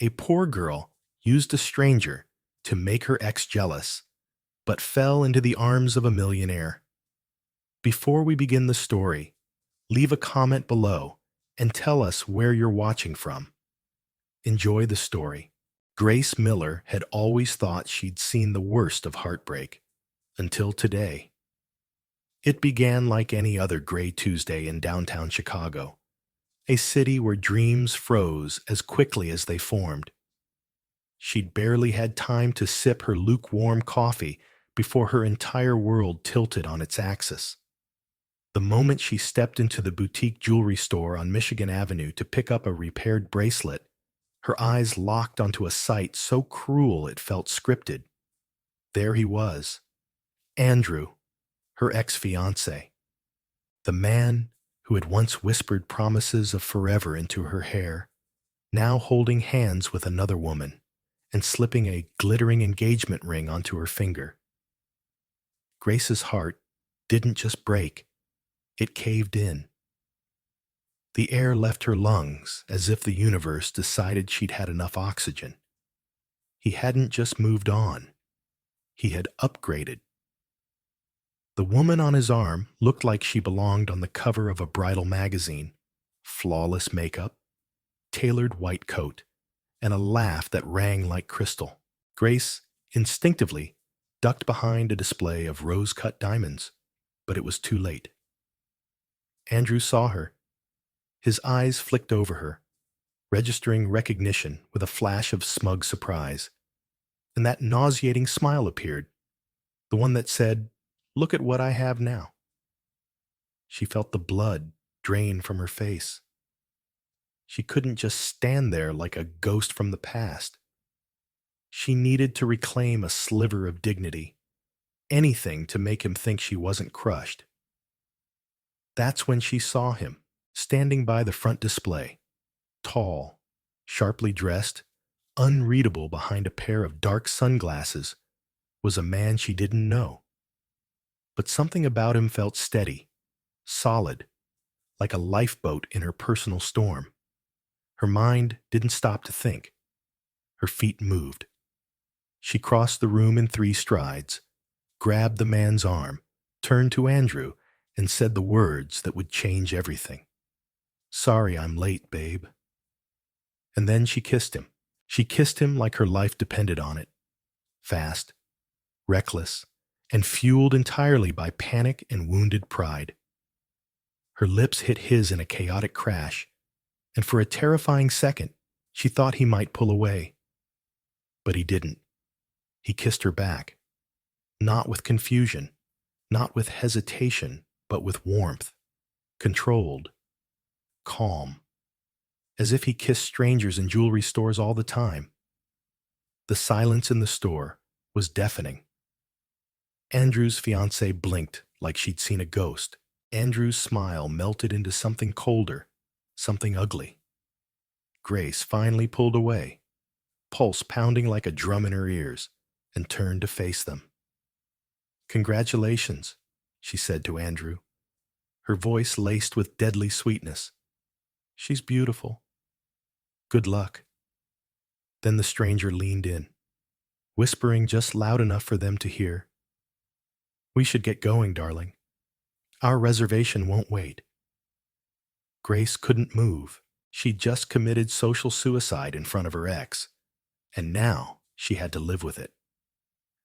A poor girl used a stranger to make her ex jealous, but fell into the arms of a millionaire. Before we begin the story, leave a comment below and tell us where you're watching from. Enjoy the story. Grace Miller had always thought she'd seen the worst of heartbreak, until today. It began like any other gray Tuesday in downtown Chicago, a city where dreams froze as quickly as they formed. She'd barely had time to sip her lukewarm coffee before her entire world tilted on its axis. The moment she stepped into the boutique jewelry store on Michigan Avenue to pick up a repaired bracelet, her eyes locked onto a sight so cruel it felt scripted. There he was, Andrew, her ex-fiancé, the man who had once whispered promises of forever into her hair, now holding hands with another woman and slipping a glittering engagement ring onto her finger. Grace's heart didn't just break, it caved in. The air left her lungs as if the universe decided she'd had enough oxygen. He hadn't just moved on, he had upgraded. The woman on his arm looked like she belonged on the cover of a bridal magazine. Flawless makeup, tailored white coat, and a laugh that rang like crystal. Grace instinctively ducked behind a display of rose-cut diamonds, but it was too late. Andrew saw her. His eyes flicked over her, registering recognition with a flash of smug surprise. And that nauseating smile appeared, the one that said, "Look at what I have now." She felt the blood drain from her face. She couldn't just stand there like a ghost from the past. She needed to reclaim a sliver of dignity, anything to make him think she wasn't crushed. That's when she saw him, standing by the front display, tall, sharply dressed, unreadable behind a pair of dark sunglasses, was a man she didn't know. But something about him felt steady, solid, like a lifeboat in her personal storm. Her mind didn't stop to think. Her feet moved. She crossed the room in 3 strides, grabbed the man's arm, turned to Andrew, and said the words that would change everything. "Sorry I'm late, babe." And then she kissed him. She kissed him like her life depended on it. Fast, reckless, and fueled entirely by panic and wounded pride. Her lips hit his in a chaotic crash, and for a terrifying second, she thought he might pull away. But he didn't. He kissed her back. Not with confusion, not with hesitation, but with warmth, controlled, calm, as if he kissed strangers in jewelry stores all the time. The silence in the store was deafening. Andrew's fiancée blinked like she'd seen a ghost. Andrew's smile melted into something colder, something ugly. Grace finally pulled away, pulse pounding like a drum in her ears, and turned to face them. "Congratulations," she said to Andrew, her voice laced with deadly sweetness. "She's beautiful. Good luck." Then the stranger leaned in, whispering just loud enough for them to hear. "We should get going, darling. Our reservation won't wait." Grace couldn't move. She'd just committed social suicide in front of her ex, and now she had to live with it.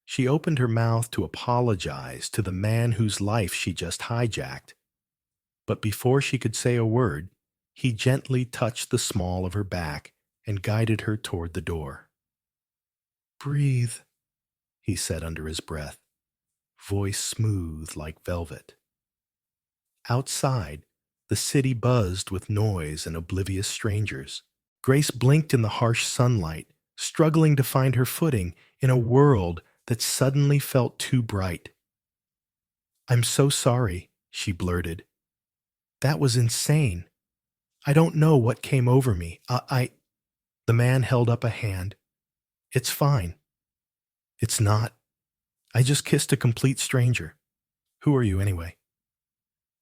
She opened her mouth to apologize to the man whose life she just hijacked. But before she could say a word, he gently touched the small of her back and guided her toward the door. "Breathe," he said under his breath, voice smooth like velvet. Outside, the city buzzed with noise and oblivious strangers. Grace blinked in the harsh sunlight, struggling to find her footing in a world that suddenly felt too bright. "I'm so sorry," she blurted. "That was insane. I don't know what came over me. The man held up a hand. "It's fine." "It's not. I just kissed a complete stranger. Who are you anyway?"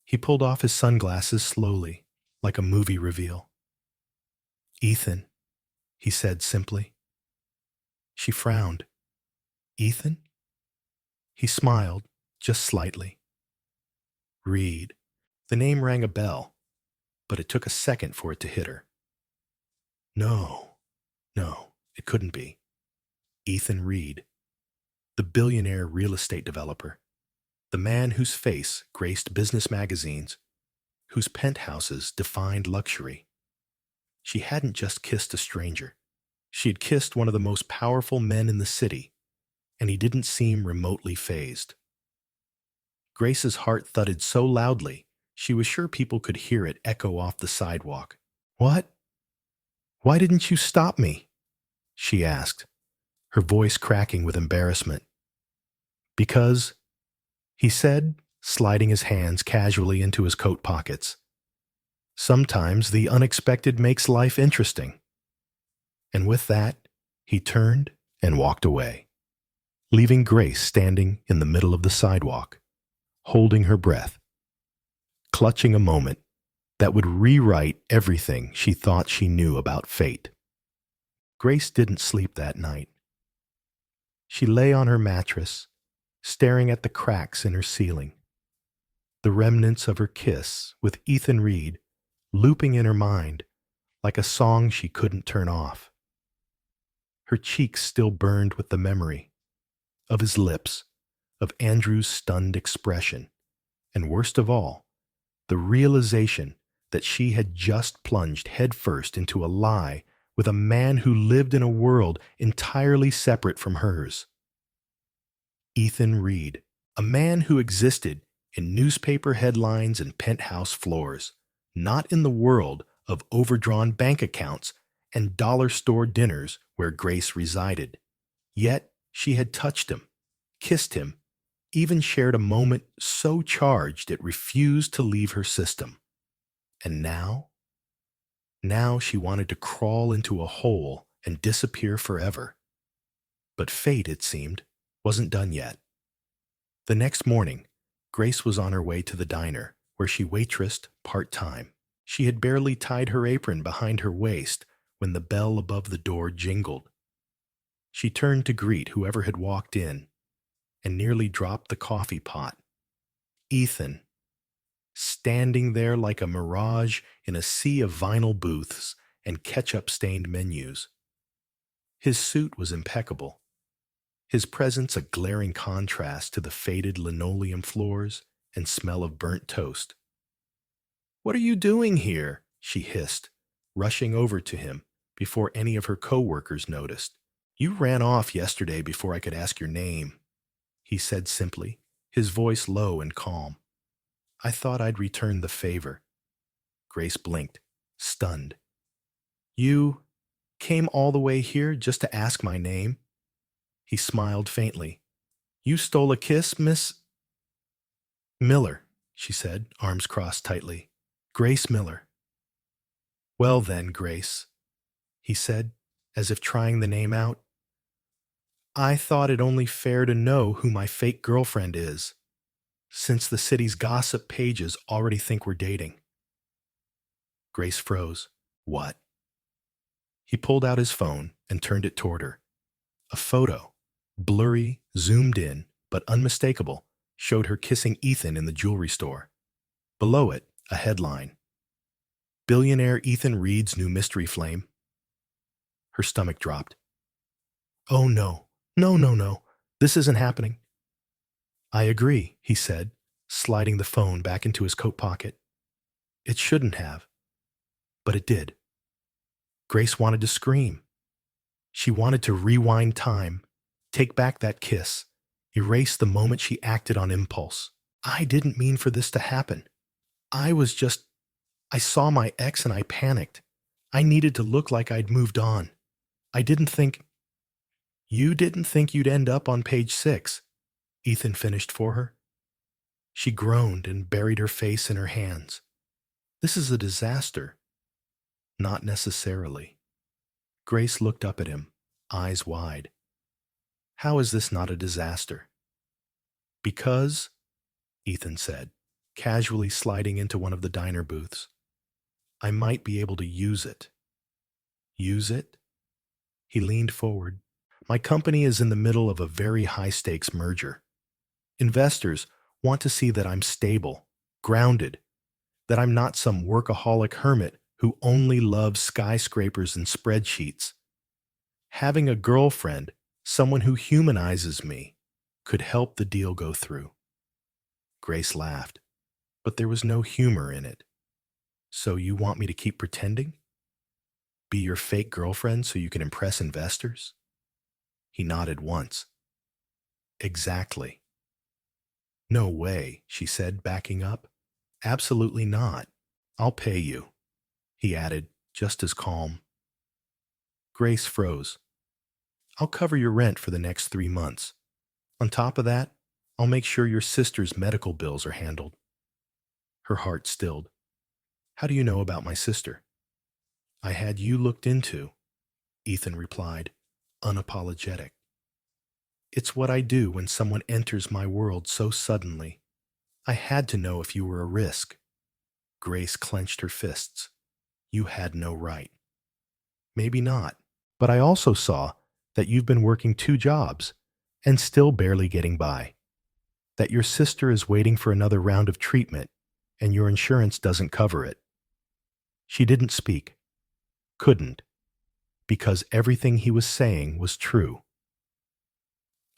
He pulled off his sunglasses slowly, like a movie reveal. "Ethan. he said simply. She frowned. Ethan? He smiled, just slightly. Reed. The name rang a bell, but it took a second for it to hit her. No, no, it couldn't be. Ethan Reed, the billionaire real estate developer, the man whose face graced business magazines, whose penthouses defined luxury. She hadn't just kissed a stranger. She had kissed one of the most powerful men in the city, and he didn't seem remotely fazed. Grace's heart thudded so loudly, she was sure people could hear it echo off the sidewalk. What? Why didn't you stop me? She asked, her voice cracking with embarrassment. Because, he said, sliding his hands casually into his coat pockets. Sometimes the unexpected makes life interesting. And with that, he turned and walked away, leaving Grace standing in the middle of the sidewalk, holding her breath, clutching a moment that would rewrite everything she thought she knew about fate. Grace didn't sleep that night. She lay on her mattress, staring at the cracks in her ceiling, the remnants of her kiss with Ethan Reed looping in her mind like a song she couldn't turn off. Her cheeks still burned with the memory of his lips, of Andrew's stunned expression, and worst of all, the realization that she had just plunged headfirst into a lie with a man who lived in a world entirely separate from hers. Ethan Reed, a man who existed in newspaper headlines and penthouse floors, not in the world of overdrawn bank accounts and dollar store dinners where Grace resided. Yet she had touched him, kissed him, even shared a moment so charged it refused to leave her system. And now she wanted to crawl into a hole and disappear forever. But fate, it seemed, wasn't done yet. The next morning, Grace was on her way to the diner, where she waitressed part-time. She had barely tied her apron behind her waist when the bell above the door jingled. She turned to greet whoever had walked in and nearly dropped the coffee pot. Ethan, standing there like a mirage in a sea of vinyl booths and ketchup-stained menus. His suit was impeccable, his presence a glaring contrast to the faded linoleum floors and smell of burnt toast. "What are you doing here?" she hissed, rushing over to him before any of her co-workers noticed. "You ran off yesterday before I could ask your name," he said simply, his voice low and calm. "I thought I'd return the favor." Grace blinked, stunned. "You came all the way here just to ask my name?" He smiled faintly. "You stole a kiss, Miss—" "Miller," she said, arms crossed tightly. "Grace Miller." "Well then, Grace," he said, as if trying the name out. "I thought it only fair to know who my fake girlfriend is, since the city's gossip pages already think we're dating." Grace froze. "What?" He pulled out his phone and turned it toward her. A photo, blurry, zoomed in, but unmistakable, showed her kissing Ethan in the jewelry store. Below it, a headline: "Billionaire Ethan Reed's new mystery flame." Her stomach dropped. "Oh no, no. This isn't happening." "I agree," he said, sliding the phone back into his coat pocket. "It shouldn't have, but it did." Grace wanted to scream. She wanted to rewind time, take back that kiss, erase the moment she acted on impulse. "I didn't mean for this to happen. I saw my ex and I panicked. I needed to look like I'd moved on. I didn't think—" "You didn't think you'd end up on page 6, Ethan finished for her. She groaned and buried her face in her hands. "This is a disaster." "Not necessarily." Grace looked up at him, eyes wide. "How is this not a disaster?" "Because," Ethan said, casually sliding into one of the diner booths, "I might be able to use it." "Use it?" He leaned forward. My company is in the middle of a very high-stakes merger. Investors want to see that I'm stable, grounded, that I'm not some workaholic hermit who only loves skyscrapers and spreadsheets. Having a girlfriend, someone who humanizes me, could help the deal go through. Grace laughed, but there was no humor in it. So you want me to keep pretending? Be your fake girlfriend so you can impress investors? He nodded once. Exactly. No way, she said, backing up. Absolutely not. I'll pay you, he added, just as calm. Grace froze. I'll cover your rent for the next 3 months. On top of that, I'll make sure your sister's medical bills are handled. Her heart stilled. How do you know about my sister? I had you looked into, Ethan replied, unapologetic. It's what I do when someone enters my world so suddenly. I had to know if you were a risk. Grace clenched her fists. You had no right. Maybe not, but I also saw that you've been working 2 jobs and still barely getting by. That your sister is waiting for another round of treatment and your insurance doesn't cover it. She didn't speak. Couldn't. Because everything he was saying was true.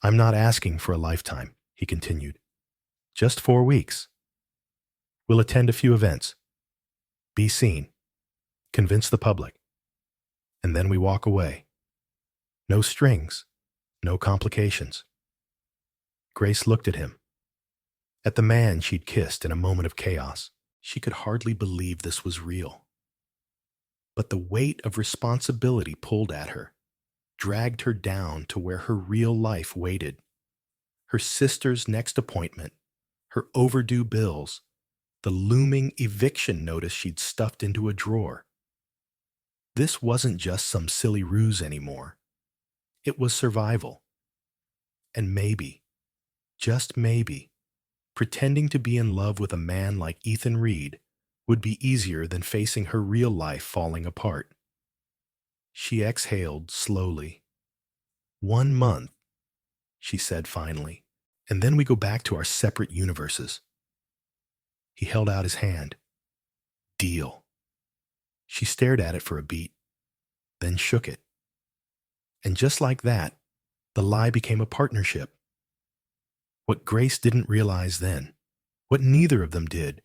I'm not asking for a lifetime, he continued. Just 4 weeks. We'll attend a few events. Be seen. Convince the public. And then we walk away. No strings. No complications. Grace looked at him. At the man she'd kissed in a moment of chaos. She could hardly believe this was real. But the weight of responsibility pulled at her, dragged her down to where her real life waited. Her sister's next appointment, her overdue bills, the looming eviction notice she'd stuffed into a drawer. This wasn't just some silly ruse anymore. It was survival. And maybe, just maybe, pretending to be in love with a man like Ethan Reed would be easier than facing her real life falling apart. She exhaled slowly. 1 month, she said finally, and then we go back to our separate universes. He held out his hand. Deal. She stared at it for a beat, then shook it. And just like that, the lie became a partnership. What Grace didn't realize then, what neither of them did,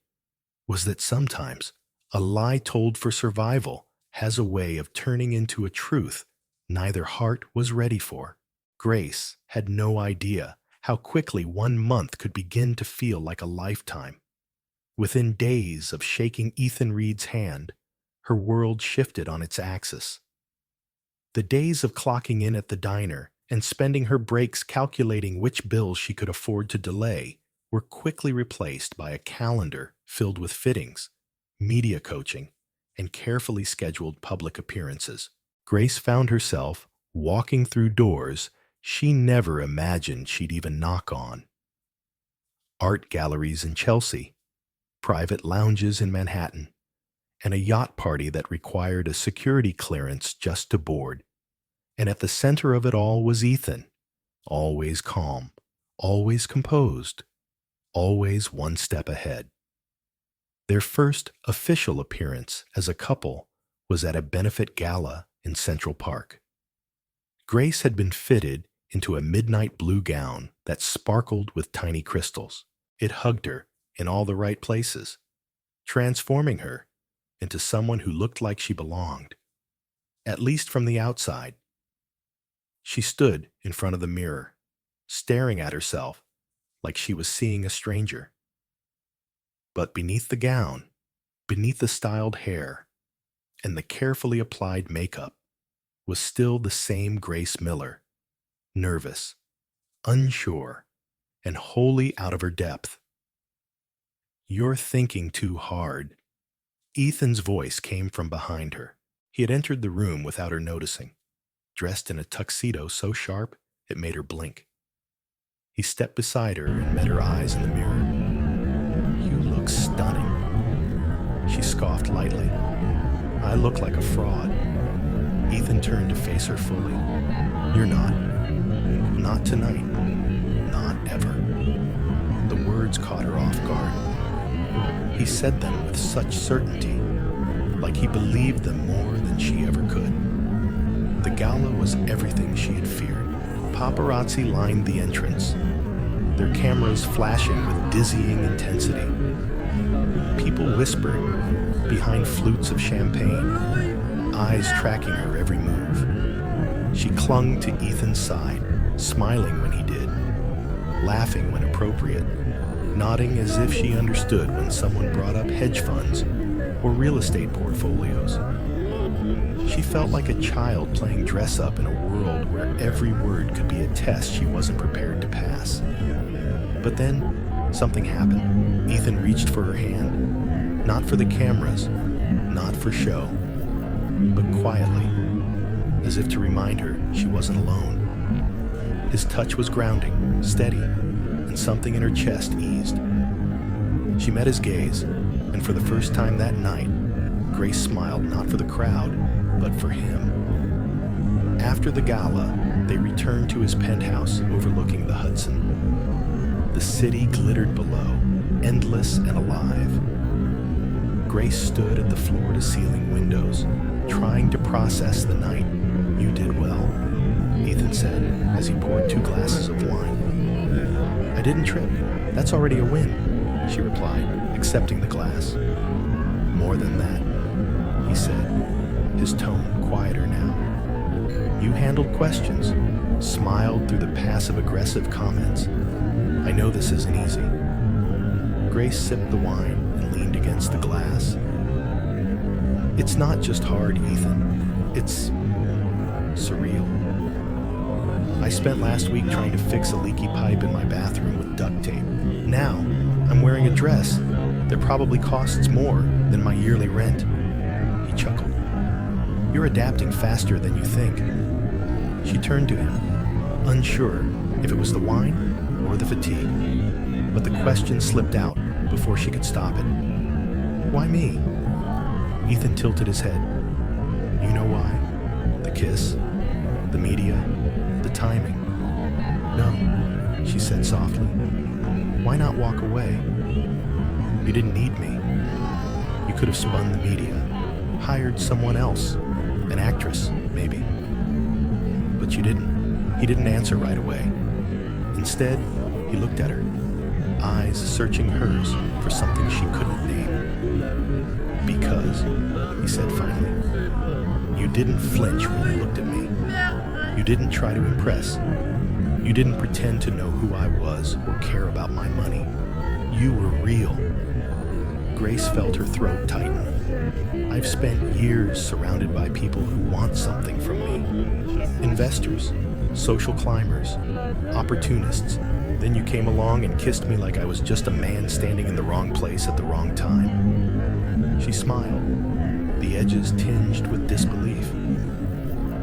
was that sometimes a lie told for survival has a way of turning into a truth neither heart was ready for. Grace had no idea how quickly 1 month could begin to feel like a lifetime. Within days of shaking Ethan Reed's hand, her world shifted on its axis. The days of clocking in at the diner and spending her breaks calculating which bills she could afford to delay were quickly replaced by a calendar filled with fittings, media coaching, and carefully scheduled public appearances. Grace found herself walking through doors she never imagined she'd even knock on. Art galleries in Chelsea, private lounges in Manhattan, and a yacht party that required a security clearance just to board. And at the center of it all was Ethan, always calm, always composed, always 1 step ahead. Their first official appearance as a couple was at a benefit gala in Central Park. Grace had been fitted into a midnight blue gown that sparkled with tiny crystals. It hugged her in all the right places, transforming her into someone who looked like she belonged, at least from the outside. She stood in front of the mirror, staring at herself like she was seeing a stranger. But beneath the gown, beneath the styled hair, and the carefully applied makeup, was still the same Grace Miller, nervous, unsure, and wholly out of her depth. You're thinking too hard. Ethan's voice came from behind her. He had entered the room without her noticing, dressed in a tuxedo so sharp it made her blink. He stepped beside her and met her eyes in the mirror. You look stunning. She scoffed lightly. I look like a fraud. Ethan turned to face her fully. "You're not. Not tonight. Not ever." The words caught her off guard. He said them with such certainty, like he believed them more than she ever could. The gala was everything she had feared. Paparazzi lined the entrance, their cameras flashing with dizzying intensity. People whispered behind flutes of champagne, eyes tracking her every move. She clung to Ethan's side, smiling when he did, laughing when appropriate, nodding as if she understood when someone brought up hedge funds or real estate portfolios. She felt like a child playing dress-up in a world where every word could be a test she wasn't prepared to pass. But then, something happened. Ethan reached for her hand, not for the cameras, not for show, but quietly, as if to remind her she wasn't alone. His touch was grounding, steady, and something in her chest eased. She met his gaze, and for the first time that night, Grace smiled not for the crowd, but for him. After the gala, they returned to his penthouse overlooking the Hudson. The city glittered below, endless and alive. Grace stood at the floor-to-ceiling windows, trying to process the night. "You did well," Ethan said as he poured 2 glasses of wine. "I didn't trip. That's already a win," she replied, accepting the glass. "More than that," he said, his tone quieter now. "You handled questions, smiled through the passive-aggressive comments. I know this isn't easy." Grace sipped the wine and leaned against the glass. "It's not just hard, Ethan. It's surreal. I spent last week trying to fix a leaky pipe in my bathroom with duct tape. Now, I'm wearing a dress that probably costs more than my yearly rent." He chuckled. "You're adapting faster than you think." She turned to him, unsure if it was the wine or the fatigue, but the question slipped out before she could stop it. "Why me?" Ethan tilted his head. "You know why? The kiss, the media, the timing." "No," she said softly. "Why not walk away? You didn't need me. You could have spun the media, hired someone else, an actress, maybe. But you didn't." He didn't answer right away. Instead, he looked at her, eyes searching hers for something she couldn't name. "Because," he said finally, "you didn't flinch when you looked at me. You didn't try to impress. You didn't pretend to know who I was or care about my money. You were real." Grace felt her throat tighten. "I've spent years surrounded by people who want something from me. Investors, social climbers, opportunists. Then you came along and kissed me like I was just a man standing in the wrong place at the wrong time." She smiled, the edges tinged with disbelief.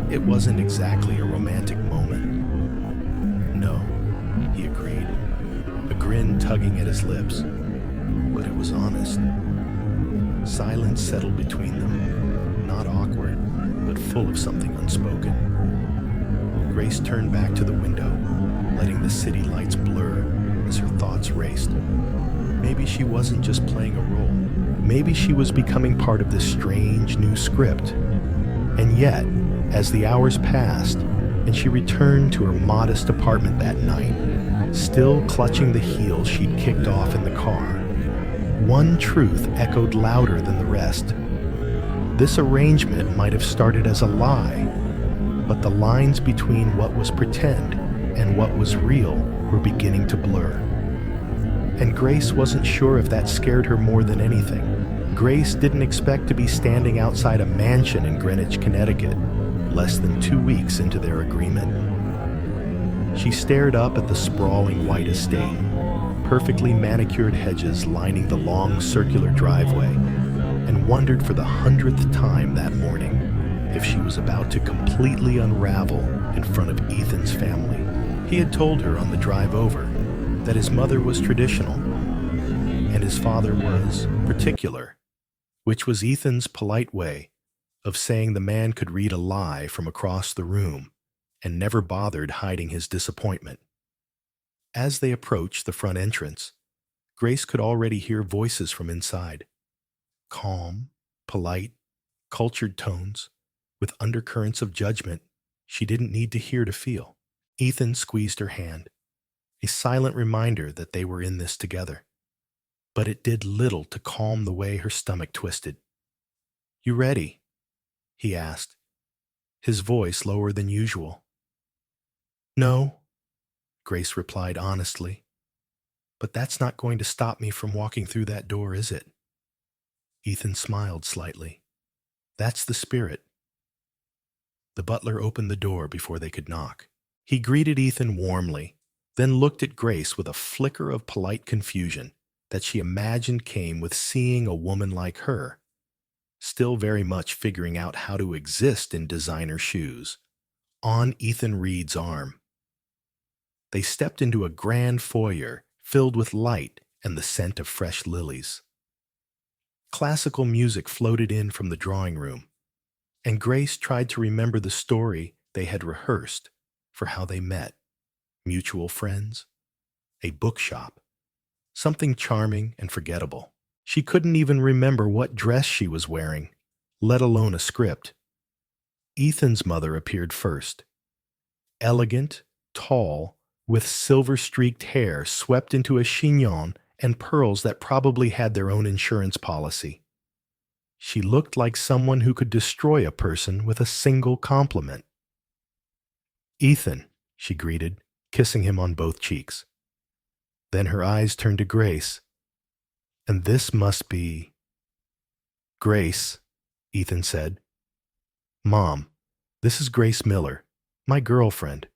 "It wasn't exactly a romantic moment." "No," he agreed, a grin tugging at his lips. "But it was honest." Silence settled between them, not awkward, but full of something unspoken. Grace turned back to the window, letting the city lights blur as her thoughts raced. Maybe she wasn't just playing a role. Maybe she was becoming part of this strange new script. And yet, as the hours passed, and she returned to her modest apartment that night, still clutching the heels she'd kicked off in the car, one truth echoed louder than the rest. This arrangement might have started as a lie, but the lines between what was pretend and what was real were beginning to blur. And Grace wasn't sure if that scared her more than anything. Grace didn't expect to be standing outside a mansion in Greenwich, Connecticut, less than 2 weeks into their agreement. She stared up at the sprawling white estate, perfectly manicured hedges lining the long circular driveway, and wondered for the 100th time that morning if she was about to completely unravel in front of Ethan's family. He had told her on the drive over that his mother was traditional and his father was particular, which was Ethan's polite way of saying the man could read a lie from across the room and never bothered hiding his disappointment. As they approached the front entrance, Grace could already hear voices from inside. Calm, polite, cultured tones, with undercurrents of judgment she didn't need to hear to feel. Ethan squeezed her hand, a silent reminder that they were in this together. But it did little to calm the way her stomach twisted. "You ready?" he asked, his voice lower than usual. "No," Grace replied honestly. "But that's not going to stop me from walking through that door, is it?" Ethan smiled slightly. "That's the spirit." The butler opened the door before they could knock. He greeted Ethan warmly, then looked at Grace with a flicker of polite confusion that she imagined came with seeing a woman like her, still very much figuring out how to exist in designer shoes, on Ethan Reed's arm. They stepped into a grand foyer filled with light and the scent of fresh lilies. Classical music floated in from the drawing room, and Grace tried to remember the story they had rehearsed for how they met. Mutual friends, a bookshop, something charming and forgettable. She couldn't even remember what dress she was wearing, let alone a script. Ethan's mother appeared first. Elegant, tall, with silver-streaked hair swept into a chignon and pearls that probably had their own insurance policy. She looked like someone who could destroy a person with a single compliment. "Ethan," she greeted, kissing him on both cheeks. Then her eyes turned to Grace. "And this must be—" "Grace," Ethan said. "Mom, this is Grace Miller, my girlfriend."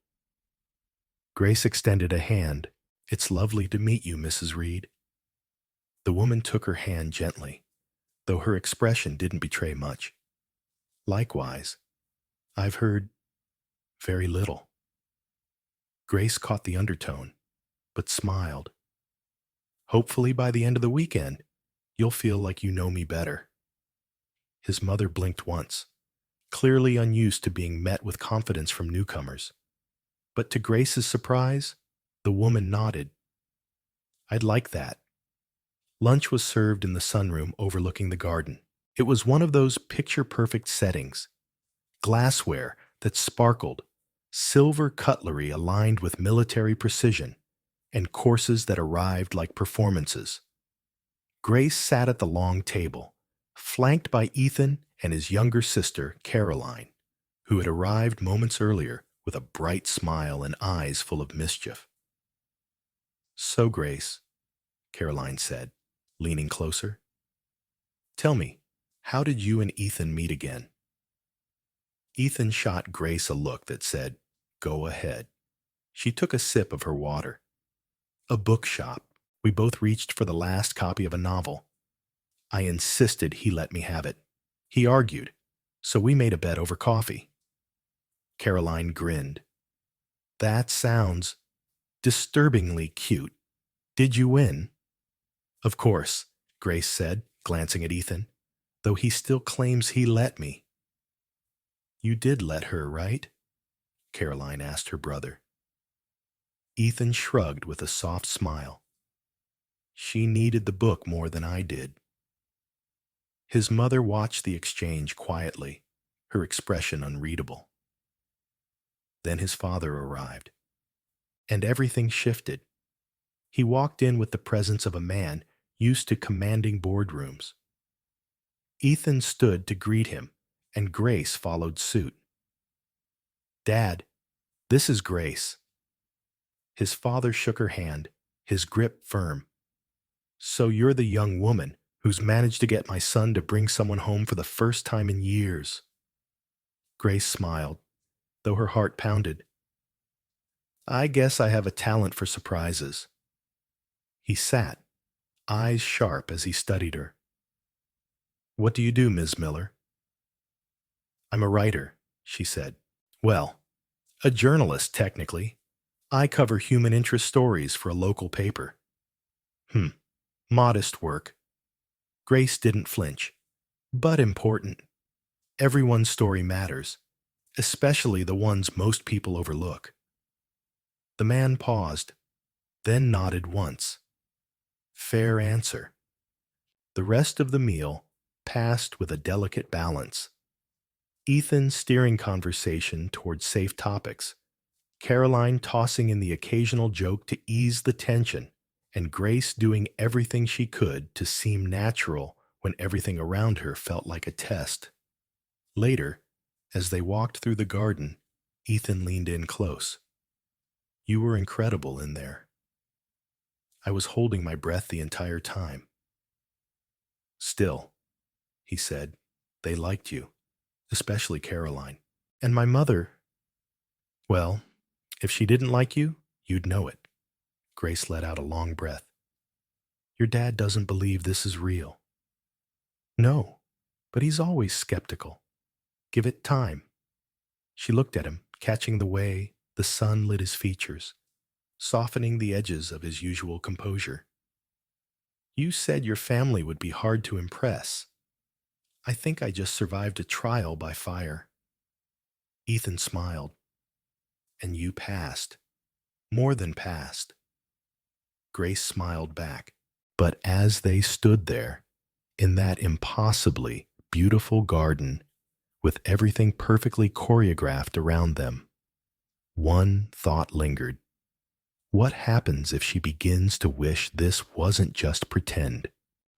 Grace extended a hand. "It's lovely to meet you, Mrs. Reed." The woman took her hand gently, though her expression didn't betray much. "Likewise, I've heard very little." Grace caught the undertone, but smiled. "Hopefully by the end of the weekend, you'll feel like you know me better." His mother blinked once, clearly unused to being met with confidence from newcomers. But to Grace's surprise, the woman nodded. "I'd like that." Lunch was served in the sunroom overlooking the garden. It was one of those picture-perfect settings. Glassware that sparkled, silver cutlery aligned with military precision, and courses that arrived like performances. Grace sat at the long table, flanked by Ethan and his younger sister, Caroline, who had arrived moments earlier with a bright smile and eyes full of mischief. "So, Grace," Caroline said, leaning closer, "tell me, how did you and Ethan meet again?" Ethan shot Grace a look that said, "Go ahead." She took a sip of her water. "A bookshop. We both reached for the last copy of a novel. I insisted he let me have it. He argued, so we made a bet over coffee." Caroline grinned. "That sounds disturbingly cute. Did you win?" "Of course," Grace said, glancing at Ethan, "though he still claims he let me." "You did let her, right?" Caroline asked her brother. Ethan shrugged with a soft smile. "She needed the book more than I did." His mother watched the exchange quietly, her expression unreadable. Then his father arrived, and everything shifted. He walked in with the presence of a man used to commanding boardrooms. Ethan stood to greet him, and Grace followed suit. "Dad, this is Grace." His father shook her hand, his grip firm. "So you're the young woman who's managed to get my son to bring someone home for the first time in years." Grace smiled, though her heart pounded. "I guess I have a talent for surprises." He sat, eyes sharp as he studied her. "What do you do, Ms. Miller?" "I'm a writer," she said. "Well, a journalist, technically. I cover human interest stories for a local paper." Modest work." Grace didn't flinch. "But important." Everyone's story matters, especially the ones most people overlook. The man paused, then nodded once. Fair answer. The rest of the meal passed with a delicate balance. Ethan steering conversation toward safe topics, Caroline tossing in the occasional joke to ease the tension, and Grace doing everything she could to seem natural when everything around her felt like a test. Later, as they walked through the garden, Ethan leaned in close. You were incredible in there. I was holding my breath the entire time. Still, he said, they liked you, especially Caroline. And my mother, well, if she didn't like you, you'd know it. Grace let out a long breath. Your dad doesn't believe this is real. No, but he's always skeptical. Give it time. She looked at him, catching the way the sun lit his features, softening the edges of his usual composure. You said your family would be hard to impress. I think I just survived a trial by fire. Ethan smiled. And you passed. More than passed. Grace smiled back. But as they stood there, in that impossibly beautiful garden, with everything perfectly choreographed around them, one thought lingered. What happens if she begins to wish this wasn't just pretend?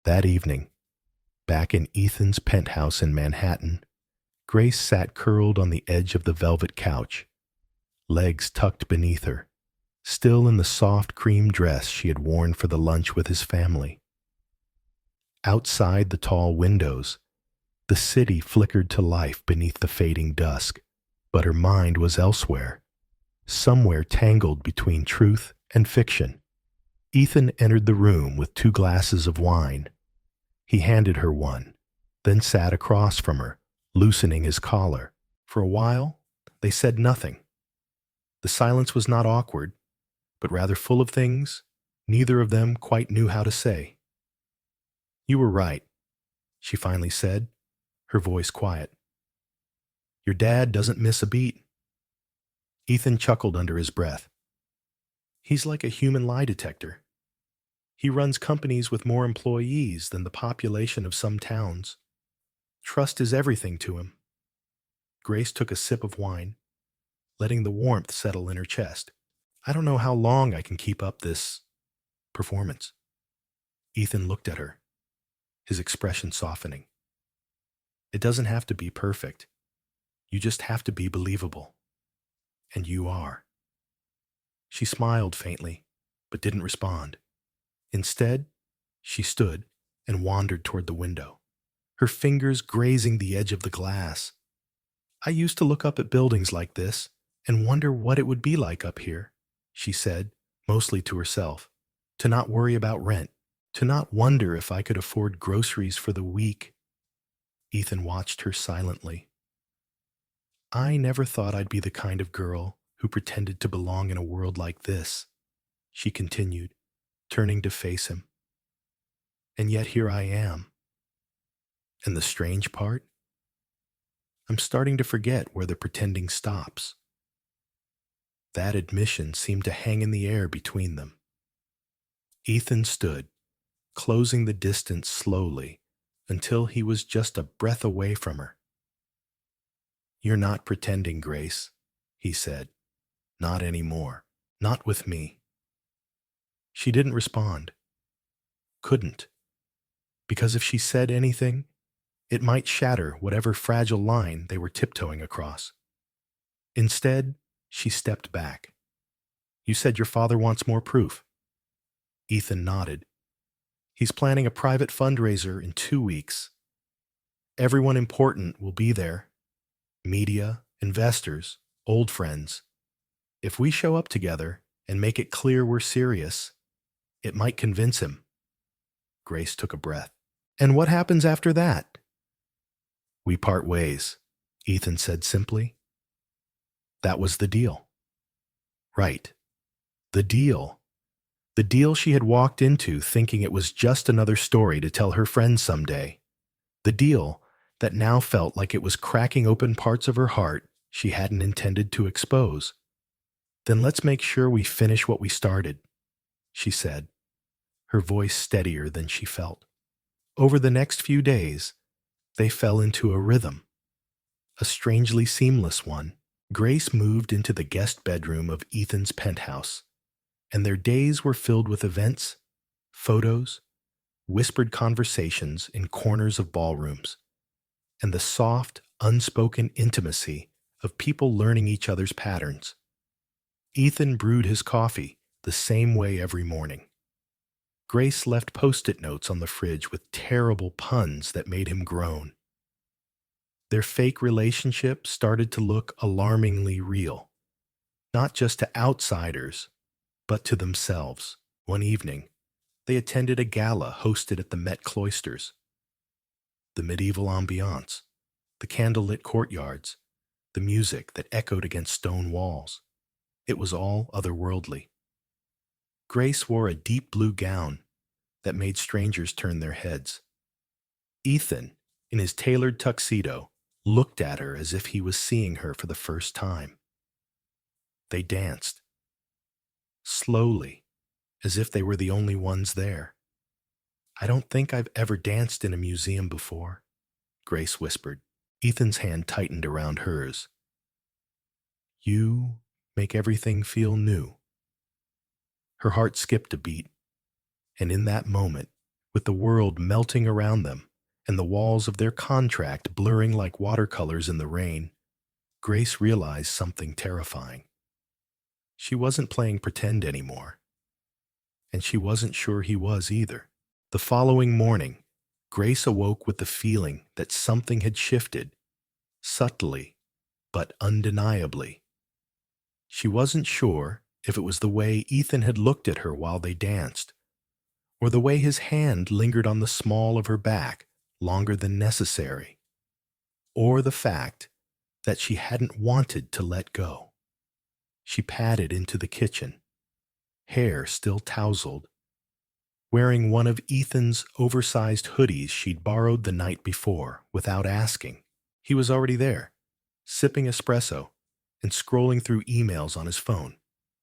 That evening, back in Ethan's penthouse in Manhattan, Grace sat curled on the edge of the velvet couch, legs tucked beneath her, still in the soft cream dress she had worn for the lunch with his family. Outside the tall windows, the city flickered to life beneath the fading dusk, but her mind was elsewhere, somewhere tangled between truth and fiction. Ethan entered the room with 2 glasses of wine. He handed her one, then sat across from her, loosening his collar. For a while, they said nothing. The silence was not awkward, but rather full of things neither of them quite knew how to say. You were right, she finally said, her voice quiet. Your dad doesn't miss a beat. Ethan chuckled under his breath. He's like a human lie detector. He runs companies with more employees than the population of some towns. Trust is everything to him. Grace took a sip of wine, letting the warmth settle in her chest. I don't know how long I can keep up this performance. Ethan looked at her, his expression softening. It doesn't have to be perfect. You just have to be believable. And you are. She smiled faintly, but didn't respond. Instead, she stood and wandered toward the window, her fingers grazing the edge of the glass. I used to look up at buildings like this and wonder what it would be like up here, she said, mostly to herself, to not worry about rent, to not wonder if I could afford groceries for the week. Ethan watched her silently. I never thought I'd be the kind of girl who pretended to belong in a world like this, she continued, turning to face him. And yet here I am. And the strange part? I'm starting to forget where the pretending stops. That admission seemed to hang in the air between them. Ethan stood, closing the distance slowly until he was just a breath away from her. You're not pretending, Grace, he said. Not anymore. Not with me. She didn't respond. Couldn't. Because if she said anything, it might shatter whatever fragile line they were tiptoeing across. Instead, she stepped back. You said your father wants more proof. Ethan nodded. He's planning a private fundraiser in 2 weeks. Everyone important will be there. Media, investors, old friends. If we show up together and make it clear we're serious, it might convince him. Grace took a breath. And what happens after that? We part ways, Ethan said simply. That was the deal. Right. The deal. The deal she had walked into thinking it was just another story to tell her friends someday. The deal that now felt like it was cracking open parts of her heart she hadn't intended to expose. "Then let's make sure we finish what we started," she said, her voice steadier than she felt. Over the next few days, they fell into a rhythm, a strangely seamless one. Grace moved into the guest bedroom of Ethan's penthouse, and their days were filled with events, photos, whispered conversations in corners of ballrooms, and the soft, unspoken intimacy of people learning each other's patterns. Ethan brewed his coffee the same way every morning. Grace left post-it notes on the fridge with terrible puns that made him groan. Their fake relationship started to look alarmingly real, not just to outsiders, but to themselves. One evening, they attended a gala hosted at the Met Cloisters. The medieval ambiance, the candlelit courtyards, the music that echoed against stone walls. It was all otherworldly. Grace wore a deep blue gown that made strangers turn their heads. Ethan, in his tailored tuxedo, looked at her as if he was seeing her for the first time. They danced, slowly, as if they were the only ones there. "I don't think I've ever danced in a museum before," Grace whispered. Ethan's hand tightened around hers. "You make everything feel new." Her heart skipped a beat, and in that moment, with the world melting around them and the walls of their contract blurring like watercolors in the rain, Grace realized something terrifying. She wasn't playing pretend anymore, and she wasn't sure he was either. The following morning, Grace awoke with the feeling that something had shifted, subtly but undeniably. She wasn't sure if it was the way Ethan had looked at her while they danced, or the way his hand lingered on the small of her back longer than necessary, or the fact that she hadn't wanted to let go. She padded into the kitchen, hair still tousled, wearing one of Ethan's oversized hoodies she'd borrowed the night before without asking. He was already there, sipping espresso and scrolling through emails on his phone,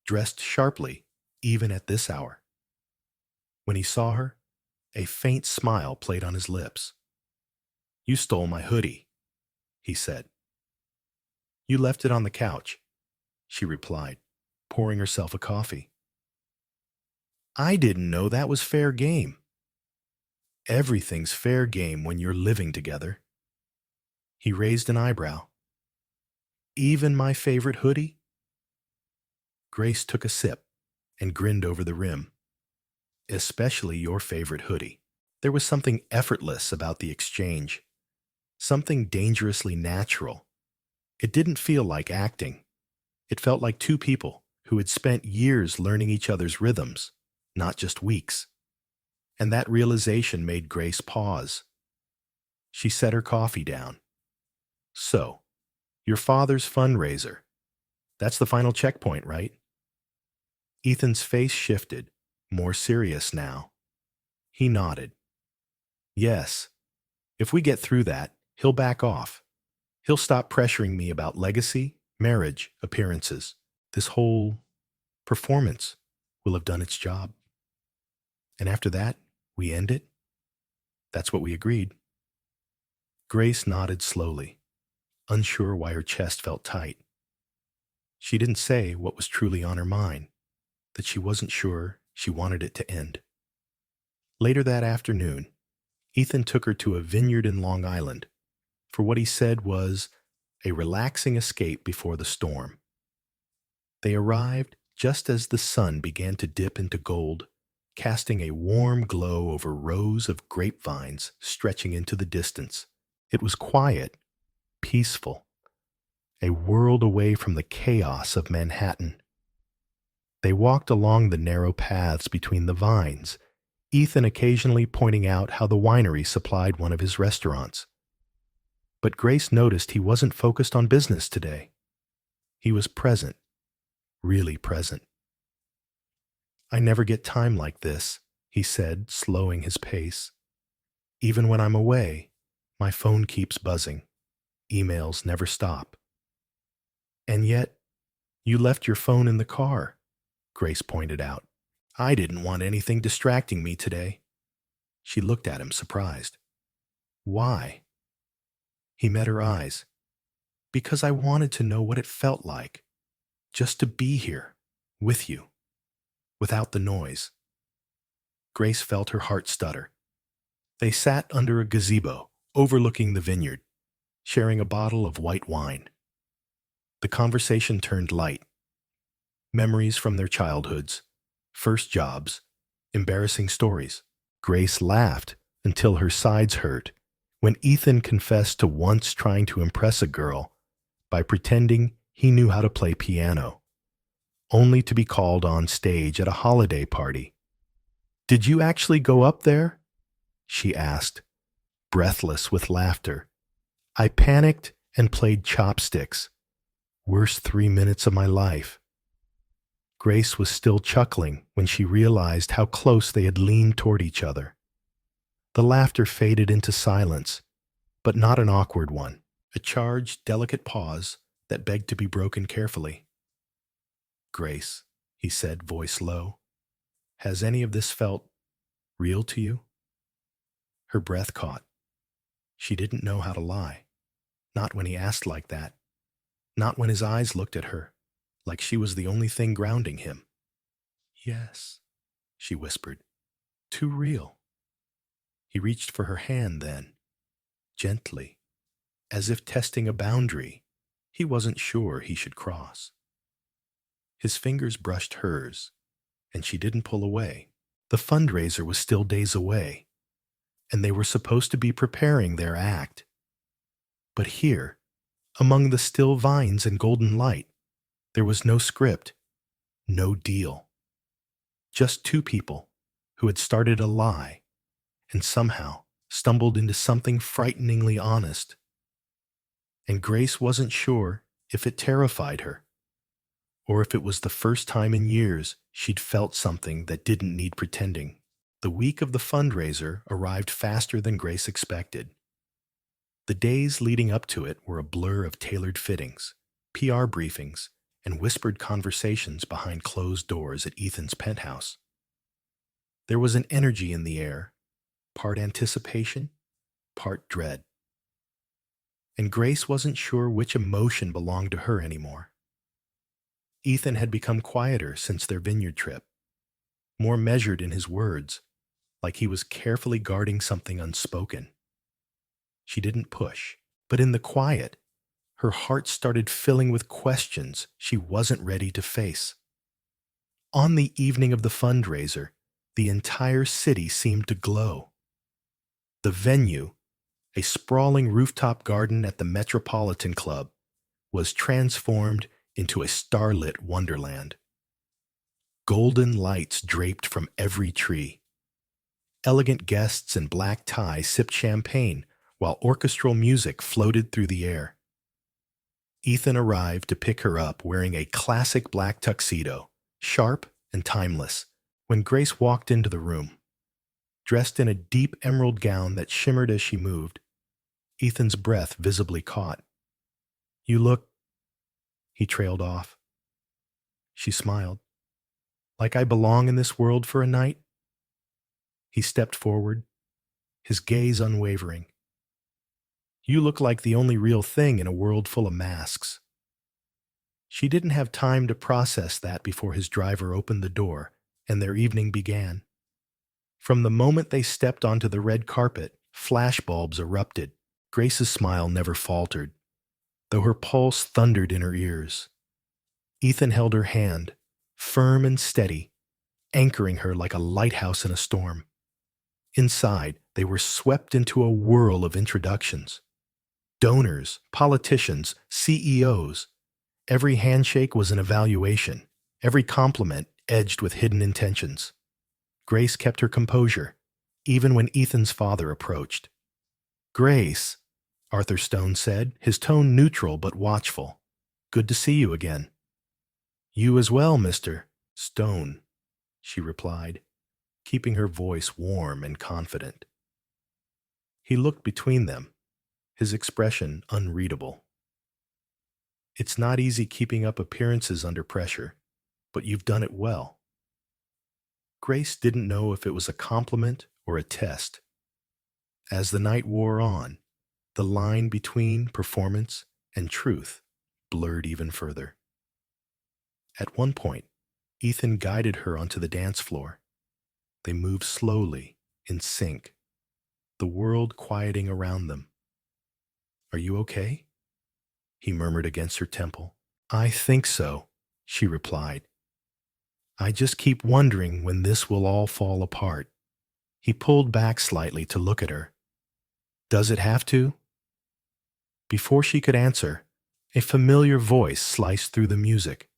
dressed sharply even at this hour. When he saw her, a faint smile played on his lips. "You stole my hoodie," he said. "You left it on the couch," she replied, pouring herself a coffee. "I didn't know that was fair game." "Everything's fair game when you're living together." He raised an eyebrow. "Even my favorite hoodie?" Grace took a sip and grinned over the rim. "Especially your favorite hoodie." There was something effortless about the exchange, something dangerously natural. It didn't feel like acting. It felt like two people who had spent years learning each other's rhythms, not just weeks. And that realization made Grace pause. She set her coffee down. "So, your father's fundraiser. That's the final checkpoint, right?" Ethan's face shifted, more serious now. He nodded. "Yes. If we get through that, he'll back off. He'll stop pressuring me about legacy, marriage, appearances. This whole performance will have done its job. And after that, we end it? That's what we agreed." Grace nodded slowly, unsure why her chest felt tight. She didn't say what was truly on her mind, that she wasn't sure she wanted it to end. Later that afternoon, Ethan took her to a vineyard in Long Island for what he said was a relaxing escape before the storm. They arrived just as the sun began to dip into gold, casting a warm glow over rows of grapevines stretching into the distance. It was quiet, peaceful, a world away from the chaos of Manhattan. They walked along the narrow paths between the vines, Ethan occasionally pointing out how the winery supplied one of his restaurants. But Grace noticed he wasn't focused on business today. He was present, really present. "I never get time like this," he said, slowing his pace. "Even when I'm away, My phone keeps buzzing. Emails never stop. And yet, you left your phone in the car, Grace pointed out. I didn't want anything distracting me today. She looked at him, surprised. Why? He met her eyes. Because I wanted to know what it felt like, just to be here, with you, without the noise. Grace felt her heart stutter. They sat under a gazebo, overlooking the vineyard, sharing a bottle of white wine. The conversation turned light. Memories from their childhoods, first jobs, embarrassing stories. Grace laughed until her sides hurt when Ethan confessed to once trying to impress a girl by pretending he knew how to play piano, only to be called on stage at a holiday party. Did you actually go up there? She asked, breathless with laughter. I panicked and played chopsticks. Worst 3 minutes of my life. Grace was still chuckling when she realized how close they had leaned toward each other. The laughter faded into silence, but not an awkward one, a charged, delicate pause that begged to be broken carefully. Grace, he said, voice low, has any of this felt real to you? Her breath caught. She didn't know how to lie, not when he asked like that, not when his eyes looked at her, like she was the only thing grounding him. Yes, she whispered, too real. He reached for her hand then, gently, as if testing a boundary he wasn't sure he should cross. His fingers brushed hers, and she didn't pull away. The fundraiser was still days away, and they were supposed to be preparing their act. But here, among the still vines and golden light, there was no script, no deal. Just two people who had started a lie and somehow stumbled into something frighteningly honest. And Grace wasn't sure if it terrified her, or if it was the first time in years she'd felt something that didn't need pretending. The week of the fundraiser arrived faster than Grace expected. The days leading up to it were a blur of tailored fittings, PR briefings, and whispered conversations behind closed doors at Ethan's penthouse. There was an energy in the air, part anticipation, part dread. And Grace wasn't sure which emotion belonged to her anymore. Ethan had become quieter since their vineyard trip, more measured in his words, like he was carefully guarding something unspoken. She didn't push, but in the quiet, her heart started filling with questions she wasn't ready to face. On the evening of the fundraiser, the entire city seemed to glow. The venue, a sprawling rooftop garden at the Metropolitan Club, was transformed into a starlit wonderland. Golden lights draped from every tree. Elegant guests in black ties sipped champagne while orchestral music floated through the air. Ethan arrived to pick her up wearing a classic black tuxedo, sharp and timeless, when Grace walked into the room. Dressed in a deep emerald gown that shimmered as she moved, Ethan's breath visibly caught. You look... He trailed off. She smiled. Like I belong in this world for a night? He stepped forward, his gaze unwavering. You look like the only real thing in a world full of masks. She didn't have time to process that before his driver opened the door and their evening began. From the moment they stepped onto the red carpet, flashbulbs erupted. Grace's smile never faltered, though her pulse thundered in her ears. Ethan held her hand, firm and steady, anchoring her like a lighthouse in a storm. Inside, they were swept into a whirl of introductions. Donors, politicians, CEOs. Every handshake was an evaluation, every compliment edged with hidden intentions. Grace kept her composure, even when Ethan's father approached. Grace, Arthur Stone said, his tone neutral but watchful. Good to see you again. You as well, Mr. Stone, she replied, keeping her voice warm and confident. He looked between them, his expression unreadable. It's not easy keeping up appearances under pressure, but you've done it well. Grace didn't know if it was a compliment or a test. As the night wore on, the line between performance and truth blurred even further. At one point, Ethan guided her onto the dance floor. They moved slowly, in sync, the world quieting around them. "Are you okay?" he murmured against her temple. "I think so," she replied. "I just keep wondering when this will all fall apart." He pulled back slightly to look at her. "Does it have to?" Before she could answer, a familiar voice sliced through the music.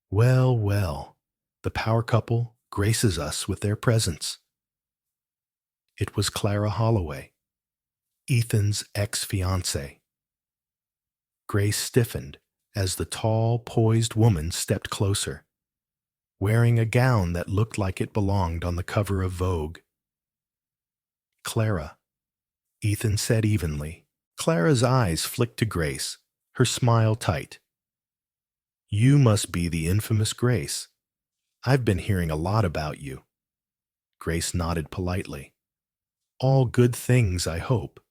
"Well, well, the power couple graces us with their presence." It was Clara Holloway, Ethan's ex-fiancée. Grace stiffened as the tall, poised woman stepped closer, wearing a gown that looked like it belonged on the cover of Vogue. "Clara," Ethan said evenly. Clara's eyes flicked to Grace, her smile tight. "You must be the infamous Grace. I've been hearing a lot about you." Grace nodded politely. "All good things, I hope."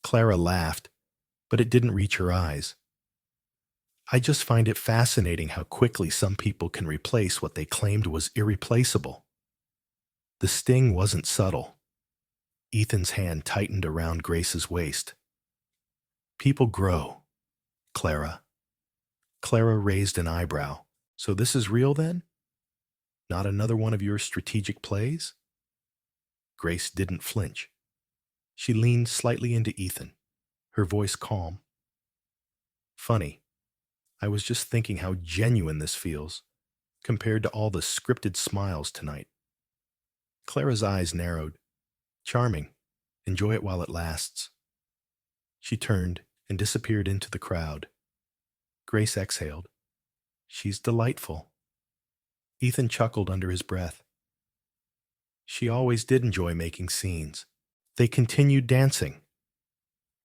Clara laughed, but it didn't reach her eyes. "I just find it fascinating how quickly some people can replace what they claimed was irreplaceable." The sting wasn't subtle. Ethan's hand tightened around Grace's waist. "People grow, Clara." Clara raised an eyebrow. "So this is real then? Not another one of your strategic plays?" Grace didn't flinch. She leaned slightly into Ethan, her voice calm. "Funny, I was just thinking how genuine this feels, compared to all the scripted smiles tonight." Clara's eyes narrowed. "Charming. Enjoy it while it lasts." She turned and disappeared into the crowd. Grace exhaled. "She's delightful." Ethan chuckled under his breath. She always did enjoy making scenes. They continued dancing,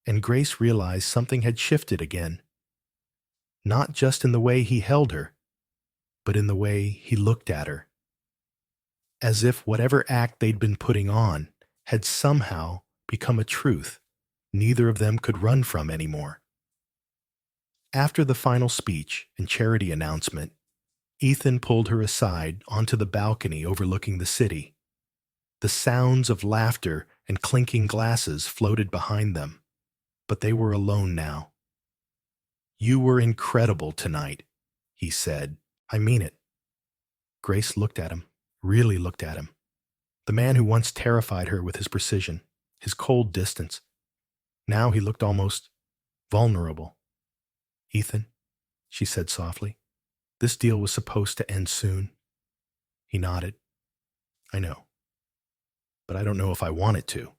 and Grace realized something had shifted again. Not just in the way he held her, but in the way he looked at her. As if whatever act they'd been putting on had somehow become a truth neither of them could run from anymore. After the final speech and charity announcement, Ethan pulled her aside onto the balcony overlooking the city. The sounds of laughter and clinking glasses floated behind them, but they were alone now. "You were incredible tonight," he said. "I mean it." Grace looked at him, really looked at him. The man who once terrified her with his precision, his cold distance. Now he looked almost vulnerable. "Ethan," she said softly, "this deal was supposed to end soon." He nodded. "I know, but I don't know if I want it to."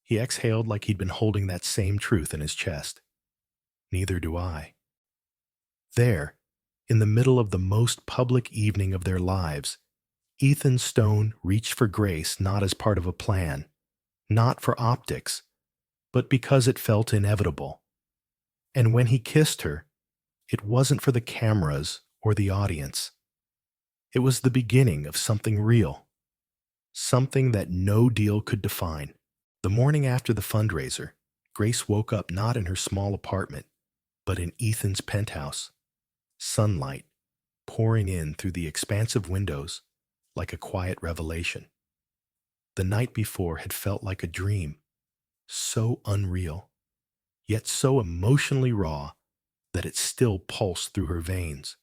He exhaled like he'd been holding that same truth in his chest. "Neither do I." There, in the middle of the most public evening of their lives, Ethan Stone reached for Grace not as part of a plan, not for optics, but because it felt inevitable. And when he kissed her, it wasn't for the cameras or the audience. It was the beginning of something real, something that no deal could define. The morning after the fundraiser, Grace woke up not in her small apartment, but in Ethan's penthouse. Sunlight pouring in through the expansive windows like a quiet revelation. The night before had felt like a dream, so unreal, yet so emotionally raw that it still pulsed through her veins.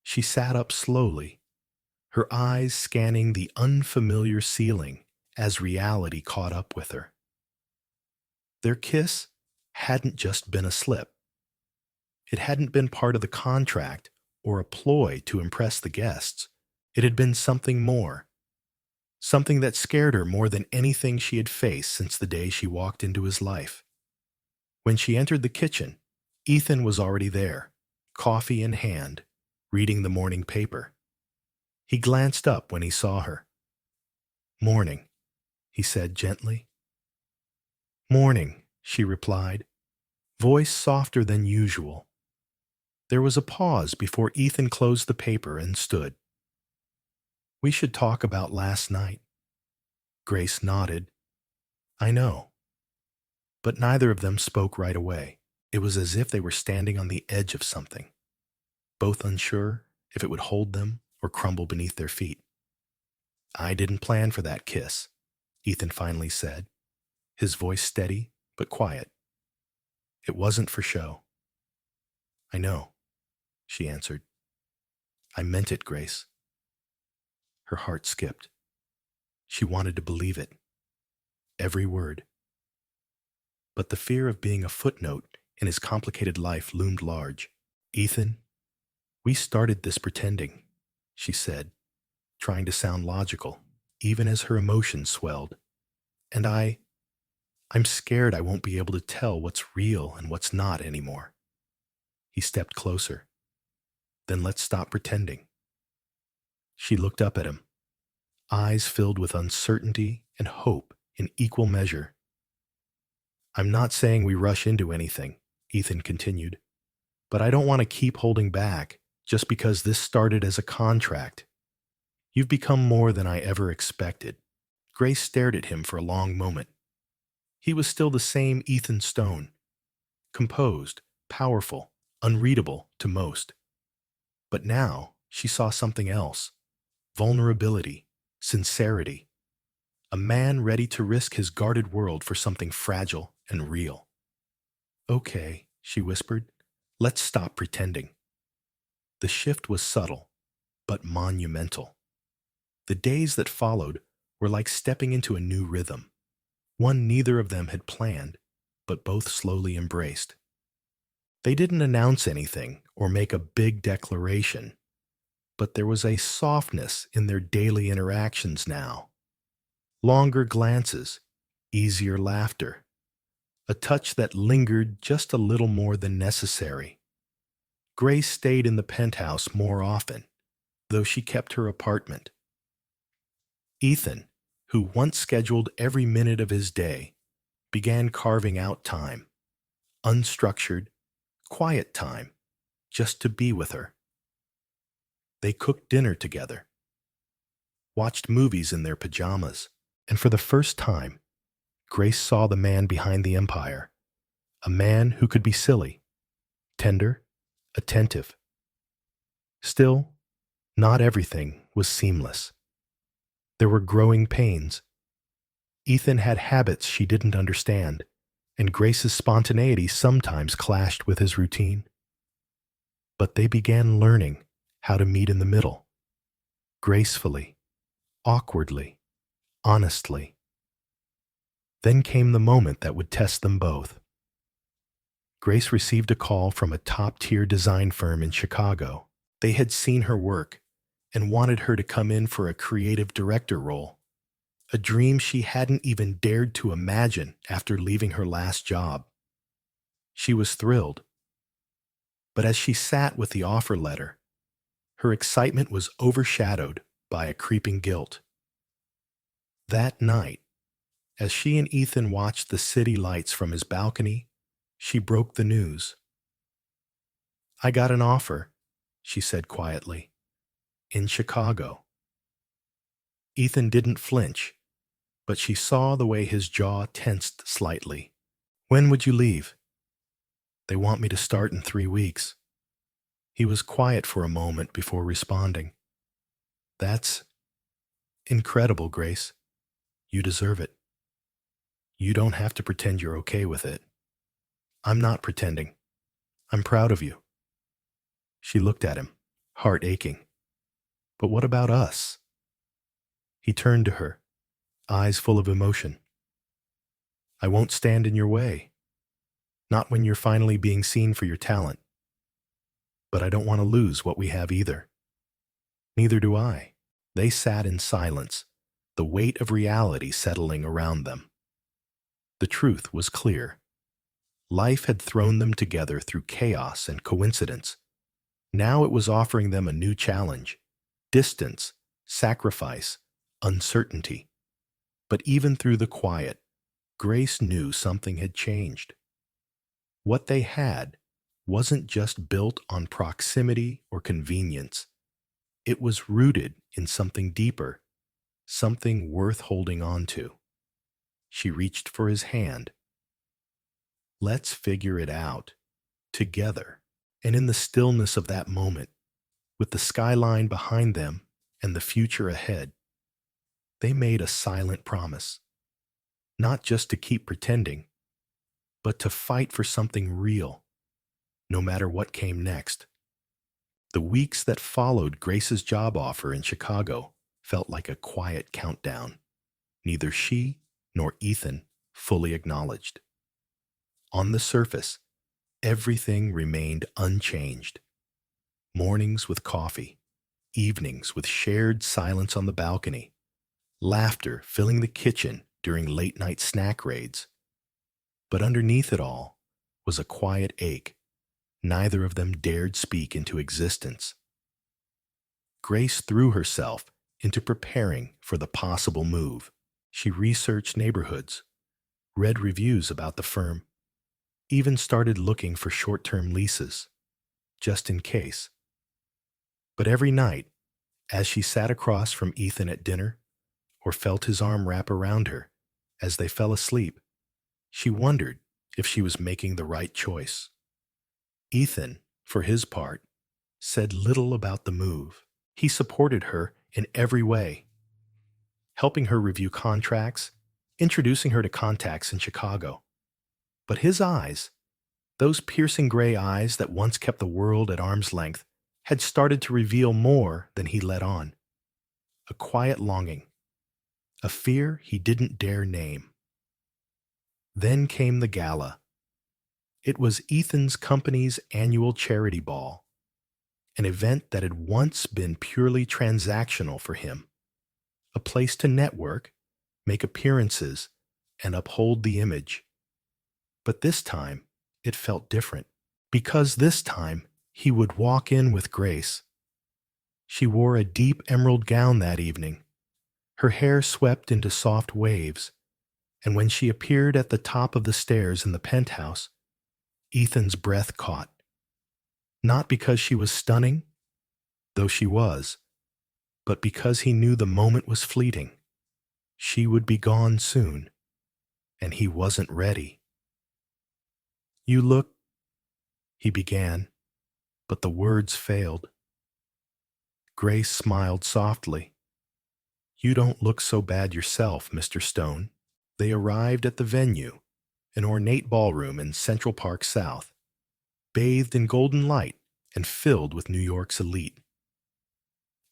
She sat up slowly, her eyes scanning the unfamiliar ceiling as reality caught up with her. Their kiss hadn't just been a slip. It hadn't been part of the contract or a ploy to impress the guests. It had been something more. Something that scared her more than anything she had faced since the day she walked into his life. When she entered the kitchen, Ethan was already there, coffee in hand, reading the morning paper. He glanced up when he saw her. "Morning," he said gently. "Morning," she replied, voice softer than usual. There was a pause before Ethan closed the paper and stood. "We should talk about last night." Grace nodded. "I know." But neither of them spoke right away. It was as if they were standing on the edge of something, both unsure if it would hold them or crumble beneath their feet. "I didn't plan for that kiss," Ethan finally said, his voice steady but quiet. "It wasn't for show." "I know," she answered. "I meant it, Grace." Her heart skipped. She wanted to believe it, every word. But the fear of being a footnote in his complicated life loomed large. "Ethan, we started this pretending," she said, trying to sound logical, even as her emotions swelled. "And I'm scared I won't be able to tell what's real and what's not anymore." He stepped closer. "Then let's stop pretending." She looked up at him, eyes filled with uncertainty and hope in equal measure. "I'm not saying we rush into anything," Ethan continued, "but I don't want to keep holding back just because this started as a contract. You've become more than I ever expected." Grace stared at him for a long moment. He was still the same Ethan Stone, composed, powerful, unreadable to most. But now she saw something else: vulnerability, sincerity. A man ready to risk his guarded world for something fragile and real. "Okay," she whispered, "let's stop pretending." The shift was subtle, but monumental. The days that followed were like stepping into a new rhythm, one neither of them had planned, but both slowly embraced. They didn't announce anything or make a big declaration, but there was a softness in their daily interactions now. Longer glances, easier laughter, a touch that lingered just a little more than necessary. Grace stayed in the penthouse more often, though she kept her apartment. Ethan, who once scheduled every minute of his day, began carving out time, unstructured, quiet time, just to be with her. They cooked dinner together, watched movies in their pajamas, and for the first time, Grace saw the man behind the empire, a man who could be silly, tender, attentive. Still, not everything was seamless. There were growing pains. Ethan had habits she didn't understand, and Grace's spontaneity sometimes clashed with his routine. But they began learning how to meet in the middle, gracefully, awkwardly, honestly. Then came the moment that would test them both. Grace received a call from a top-tier design firm in Chicago. They had seen her work and wanted her to come in for a creative director role, a dream she hadn't even dared to imagine after leaving her last job. She was thrilled. But as she sat with the offer letter, her excitement was overshadowed by a creeping guilt. That night, as she and Ethan watched the city lights from his balcony, she broke the news. "I got an offer," she said quietly, "in Chicago." Ethan didn't flinch, but she saw the way his jaw tensed slightly. "When would you leave?" "They want me to start in 3 weeks." He was quiet for a moment before responding. "That's incredible, Grace. You deserve it. You don't have to pretend you're okay with it." "I'm not pretending. I'm proud of you." She looked at him, heart aching. "But what about us?" He turned to her, eyes full of emotion. "I won't stand in your way. Not when you're finally being seen for your talent. But I don't want to lose what we have either." "Neither do I." They sat in silence, the weight of reality settling around them. The truth was clear. Life had thrown them together through chaos and coincidence. Now it was offering them a new challenge: distance, sacrifice, uncertainty. But even through the quiet, Grace knew something had changed. What they had wasn't just built on proximity or convenience. It was rooted in something deeper, something worth holding on to. She reached for his hand. Let's figure it out, together. And in the stillness of that moment, with the skyline behind them and the future ahead, they made a silent promise, not just to keep pretending, but to fight for something real, no matter what came next. The weeks that followed Grace's job offer in Chicago felt like a quiet countdown. Neither she nor Ethan fully acknowledged. On the surface, everything remained unchanged. Mornings with coffee, evenings with shared silence on the balcony, laughter filling the kitchen during late-night snack raids. But underneath it all was a quiet ache neither of them dared speak into existence. Grace threw herself into preparing for the possible move. She researched neighborhoods, read reviews about the firm, even started looking for short-term leases, just in case. But every night, as she sat across from Ethan at dinner, or felt his arm wrap around her as they fell asleep, she wondered if she was making the right choice. Ethan, for his part, said little about the move. He supported her in every way, helping her review contracts, introducing her to contacts in Chicago. But his eyes, those piercing gray eyes that once kept the world at arm's length, had started to reveal more than he let on. A quiet longing, a fear he didn't dare name. Then came the gala. It was Ethan's company's annual charity ball, an event that had once been purely transactional for him, a place to network, make appearances, and uphold the image. But this time, it felt different, because this time he would walk in with Grace. She wore a deep emerald gown that evening, her hair swept into soft waves, and when she appeared at the top of the stairs in the penthouse, Ethan's breath caught. Not because she was stunning, though she was, but because he knew the moment was fleeting. She would be gone soon, and he wasn't ready. "You look," he began, but the words failed. Grace smiled softly. "You don't look so bad yourself, Mr. Stone." They arrived at the venue, an ornate ballroom in Central Park South, bathed in golden light and filled with New York's elite.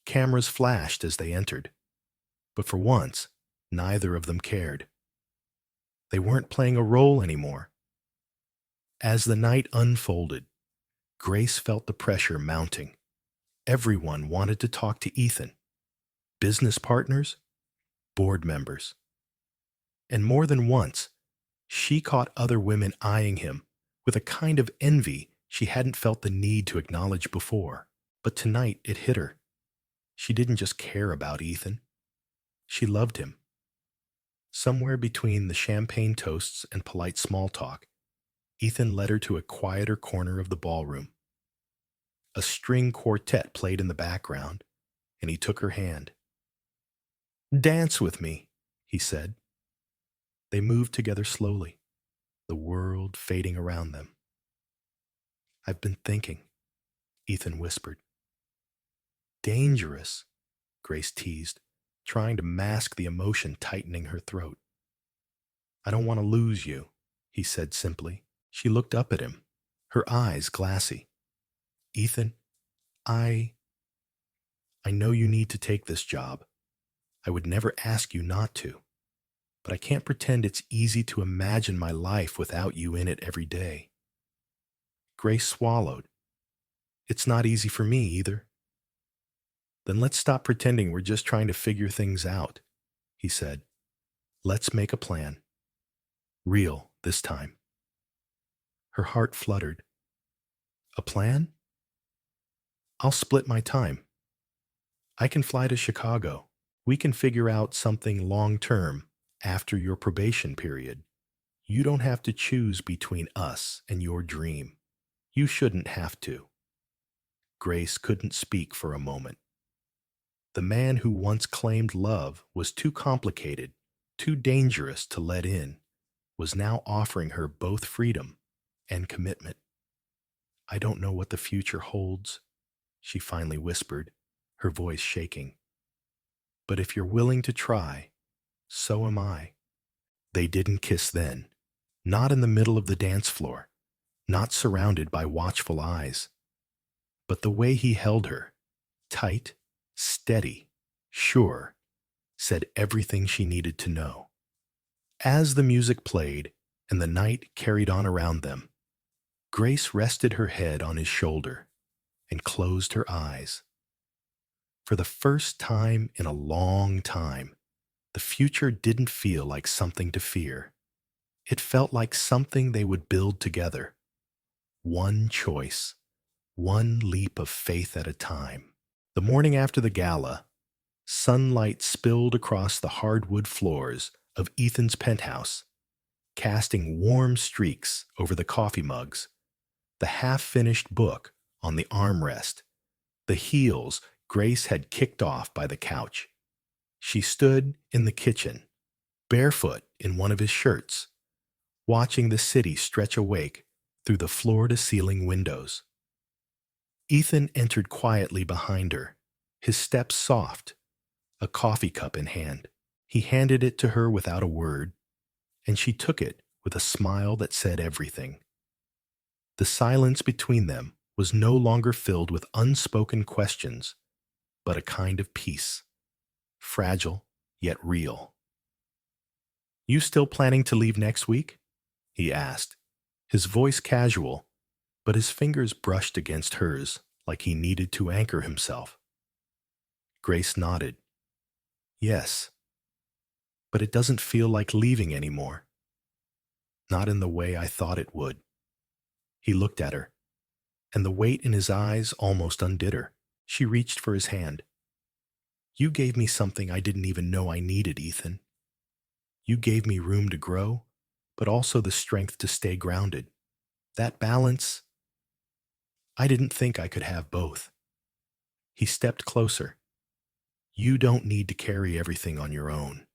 Cameras flashed as they entered, but for once, neither of them cared. They weren't playing a role anymore. As the night unfolded, Grace felt the pressure mounting. Everyone wanted to talk to Ethan. Business partners, board members. And more than once, she caught other women eyeing him with a kind of envy she hadn't felt the need to acknowledge before. But tonight it hit her. She didn't just care about Ethan. She loved him. Somewhere between the champagne toasts and polite small talk, Ethan led her to a quieter corner of the ballroom. A string quartet played in the background, and he took her hand. "Dance with me," he said. They moved together slowly, the world fading around them. "I've been thinking," Ethan whispered. "Dangerous," Grace teased, trying to mask the emotion tightening her throat. "I don't want to lose you," he said simply. She looked up at him, her eyes glassy. "Ethan, I know you need to take this job. I would never ask you not to. But I can't pretend it's easy to imagine my life without you in it every day." Grace swallowed. "It's not easy for me either." "Then let's stop pretending we're just trying to figure things out," he said. "Let's make a plan. Real this time." Her heart fluttered. "A plan?" "I'll split my time. I can fly to Chicago. We can figure out something long-term after your probation period. You don't have to choose between us and your dream. You shouldn't have to. Grace couldn't speak for a moment. The man who once claimed love was too complicated, too dangerous to let in, was now offering her both freedom and commitment. I don't know what the future holds, she finally whispered, her voice shaking. But if you're willing to try, so am I. They didn't kiss then, not in the middle of the dance floor, not surrounded by watchful eyes. But the way he held her, tight, steady, sure, said everything she needed to know. As the music played and the night carried on around them, Grace rested her head on his shoulder and closed her eyes. For the first time in a long time, the future didn't feel like something to fear. It felt like something they would build together. One choice, one leap of faith at a time. The morning after the gala, sunlight spilled across the hardwood floors of Ethan's penthouse, casting warm streaks over the coffee mugs, the half-finished book on the armrest, the heels Grace had kicked off by the couch. She stood in the kitchen, barefoot in one of his shirts, watching the city stretch awake through the floor-to-ceiling windows. Ethan entered quietly behind her, his steps soft, a coffee cup in hand. He handed it to her without a word, and she took it with a smile that said everything. The silence between them was no longer filled with unspoken questions, but a kind of peace, fragile yet real. "You still planning to leave next week?" he asked, his voice casual, but his fingers brushed against hers like he needed to anchor himself. Grace nodded. "Yes, but it doesn't feel like leaving anymore. Not in the way I thought it would." He looked at her, and the weight in his eyes almost undid her. She reached for his hand. "You gave me something I didn't even know I needed, Ethan. You gave me room to grow, but also the strength to stay grounded. That balance, I didn't think I could have both." He stepped closer. "You don't need to carry everything on your own.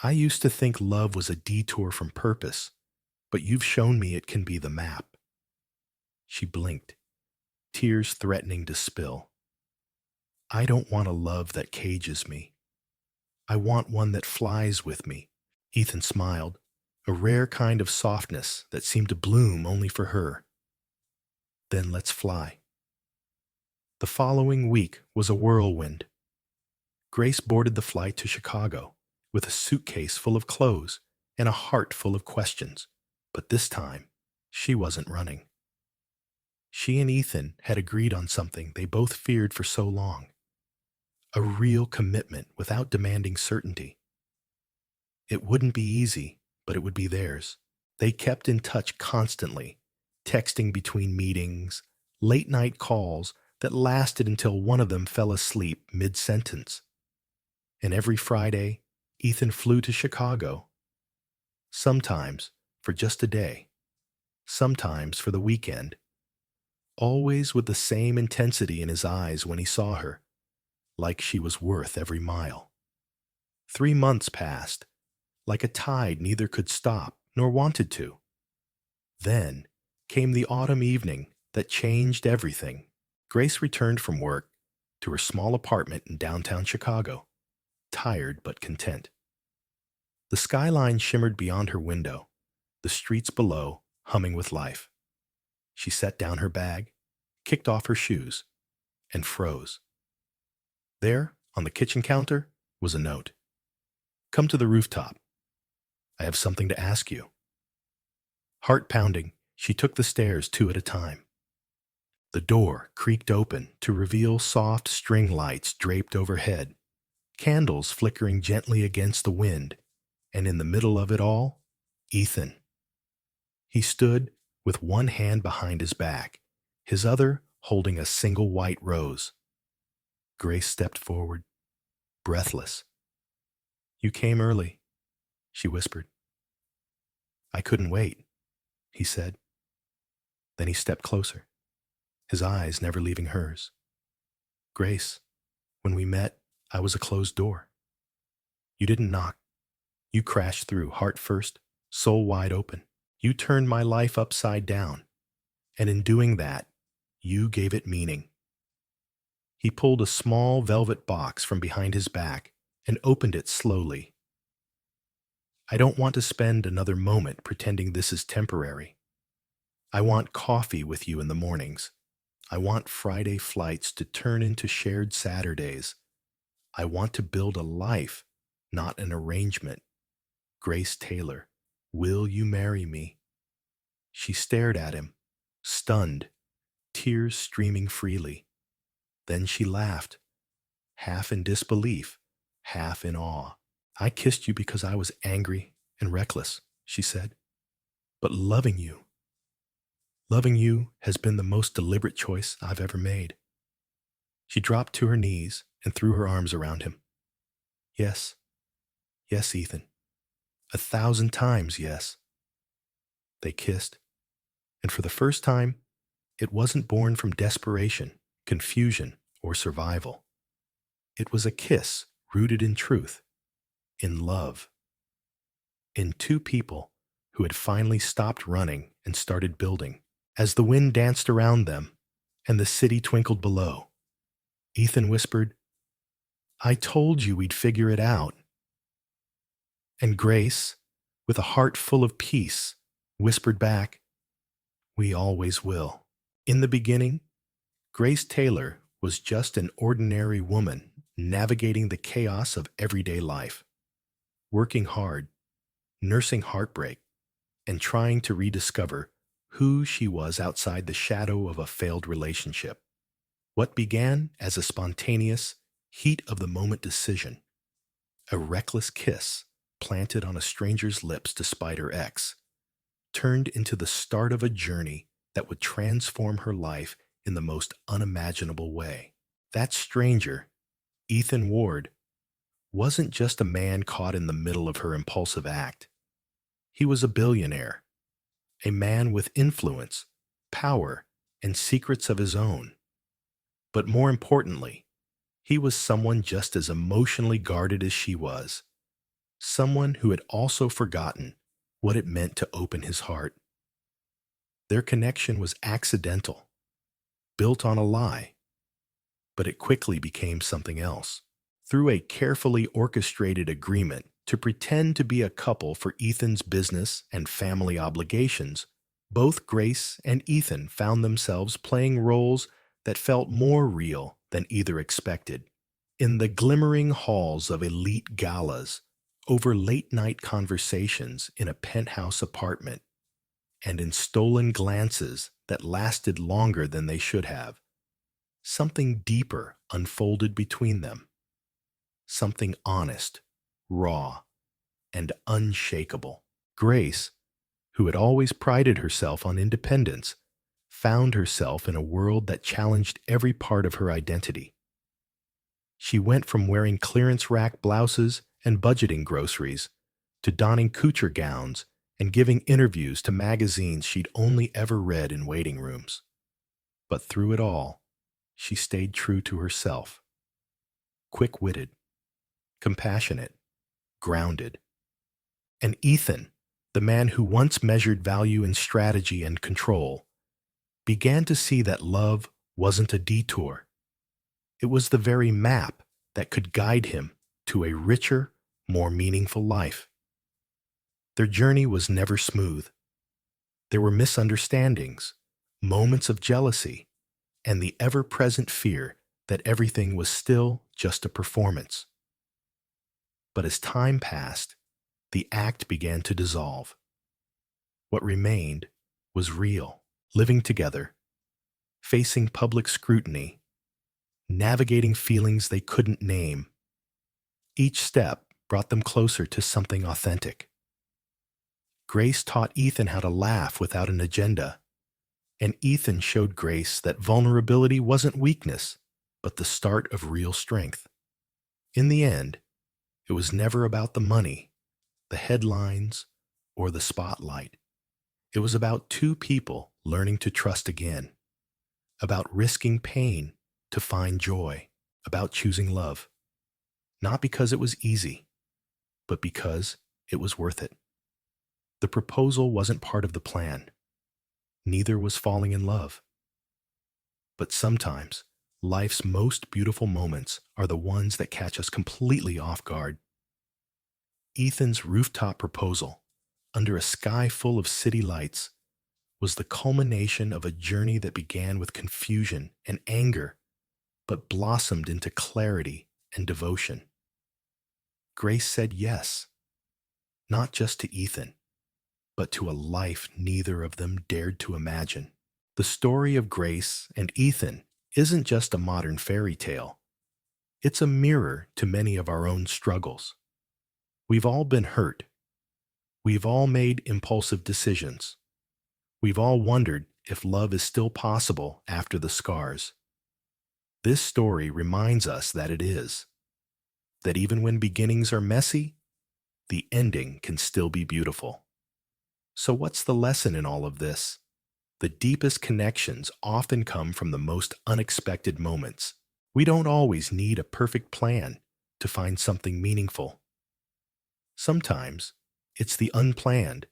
I used to think love was a detour from purpose, but you've shown me it can be the map." She blinked, tears threatening to spill. "I don't want a love that cages me. I want one that flies with me." Ethan smiled, a rare kind of softness that seemed to bloom only for her. "Then let's fly." The following week was a whirlwind. Grace boarded the flight to Chicago with a suitcase full of clothes and a heart full of questions. But this time, she wasn't running. She and Ethan had agreed on something they both feared for so long: a real commitment without demanding certainty. It wouldn't be easy, but it would be theirs. They kept in touch constantly, texting between meetings, late-night calls that lasted until one of them fell asleep mid-sentence. And every Friday, Ethan flew to Chicago. Sometimes for just a day, sometimes for the weekend, always with the same intensity in his eyes when he saw her, like she was worth every mile. 3 months passed, like a tide neither could stop nor wanted to. Then came the autumn evening that changed everything. Grace returned from work to her small apartment in downtown Chicago, tired but content. The skyline shimmered beyond her window, the streets below humming with life. She set down her bag, kicked off her shoes, and froze. There, on the kitchen counter, was a note. "Come to the rooftop. I have something to ask you." Heart pounding, she took the stairs 2 at a time. The door creaked open to reveal soft string lights draped overhead, candles flickering gently against the wind, and in the middle of it all, Ethan. He stood with one hand behind his back, his other holding a single white rose. Grace stepped forward, breathless. "You came early," she whispered. I couldn't wait, he said. Then he stepped closer, his eyes never leaving hers. Grace, when we met, I was a closed door. You didn't knock. You crashed through, heart first, soul wide open. You turned my life upside down, and in doing that, you gave it meaning. He pulled a small velvet box from behind his back and opened it slowly. I don't want to spend another moment pretending this is temporary. I want coffee with you in the mornings. I want Friday flights to turn into shared Saturdays. I want to build a life, not an arrangement. Grace Taylor, will you marry me? She stared at him, stunned, tears streaming freely. Then she laughed, half in disbelief, half in awe. I kissed you because I was angry and reckless, she said. But loving you has been the most deliberate choice I've ever made. She dropped to her knees and threw her arms around him. Yes, yes, Ethan. 1,000 times yes. They kissed, and for the first time, it wasn't born from desperation, confusion, or survival. It was a kiss rooted in truth, in love, in two people who had finally stopped running and started building. As the wind danced around them and the city twinkled below, Ethan whispered, I told you we'd figure it out. And Grace, with a heart full of peace, whispered back, we always will. In the beginning, Grace Taylor was just an ordinary woman navigating the chaos of everyday life, working hard, nursing heartbreak, and trying to rediscover who she was outside the shadow of a failed relationship. What began as a spontaneous, heat-of-the-moment decision, a reckless kiss planted on a stranger's lips despite her ex, turned into the start of a journey that would transform her life in the most unimaginable way. That stranger, Ethan Ward, wasn't just a man caught in the middle of her impulsive act. He was a billionaire, a man with influence, power, and secrets of his own. But more importantly, he was someone just as emotionally guarded as she was, someone who had also forgotten what it meant to open his heart. Their connection was accidental, built on a lie, but it quickly became something else. Through a carefully orchestrated agreement to pretend to be a couple for Ethan's business and family obligations, both Grace and Ethan found themselves playing roles that felt more real than either expected. In the glimmering halls of elite galas, over late-night conversations in a penthouse apartment, and in stolen glances that lasted longer than they should have, something deeper unfolded between them. Something honest, raw, and unshakable. Grace, who had always prided herself on independence, found herself in a world that challenged every part of her identity. She went from wearing clearance rack blouses and budgeting groceries to donning couture gowns and giving interviews to magazines she'd only ever read in waiting rooms. But through it all, she stayed true to herself. Quick-witted, compassionate, grounded. And Ethan, the man who once measured value in strategy and control, began to see that love wasn't a detour. It was the very map that could guide him to a richer, more meaningful life. Their journey was never smooth. There were misunderstandings, moments of jealousy, and the ever-present fear that everything was still just a performance. But as time passed, the act began to dissolve. What remained was real, living together, facing public scrutiny, navigating feelings they couldn't name. Each step brought them closer to something authentic. Grace taught Ethan how to laugh without an agenda, and Ethan showed Grace that vulnerability wasn't weakness, but the start of real strength. In the end, it was never about the money, the headlines, or the spotlight. It was about two people learning to trust again, about risking pain to find joy, about choosing love, not because it was easy, but because it was worth it. The proposal wasn't part of the plan. Neither was falling in love. But sometimes, life's most beautiful moments are the ones that catch us completely off guard. Ethan's rooftop proposal, under a sky full of city lights, was the culmination of a journey that began with confusion and anger, but blossomed into clarity and devotion. Grace said yes, not just to Ethan, but to a life neither of them dared to imagine. The story of Grace and Ethan isn't just a modern fairy tale. It's a mirror to many of our own struggles. We've all been hurt. We've all made impulsive decisions. We've all wondered if love is still possible after the scars. This story reminds us that it is. That even when beginnings are messy, the ending can still be beautiful. So what's the lesson in all of this? The deepest connections often come from the most unexpected moments. We don't always need a perfect plan to find something meaningful. Sometimes it's the unplanned,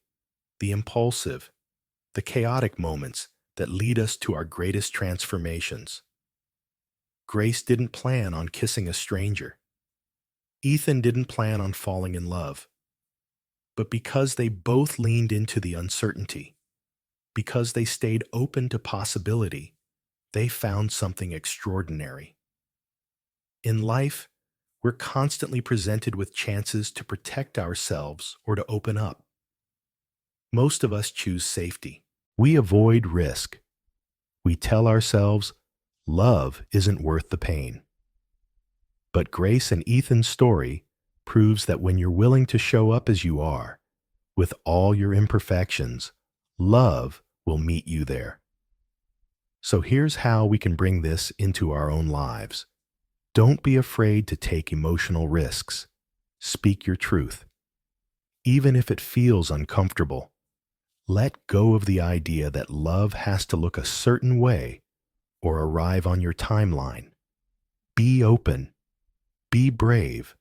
the impulsive, the chaotic moments that lead us to our greatest transformations. Grace didn't plan on kissing a stranger. Ethan didn't plan on falling in love. But because they both leaned into the uncertainty, because they stayed open to possibility, they found something extraordinary. In life, we're constantly presented with chances to protect ourselves or to open up. Most of us choose safety. We avoid risk. We tell ourselves, love isn't worth the pain. But Grace and Ethan's story proves that when you're willing to show up as you are, with all your imperfections, love will meet you there. So here's how we can bring this into our own lives. Don't be afraid to take emotional risks. Speak your truth. Even if it feels uncomfortable, let go of the idea that love has to look a certain way or arrive on your timeline. Be open, be brave,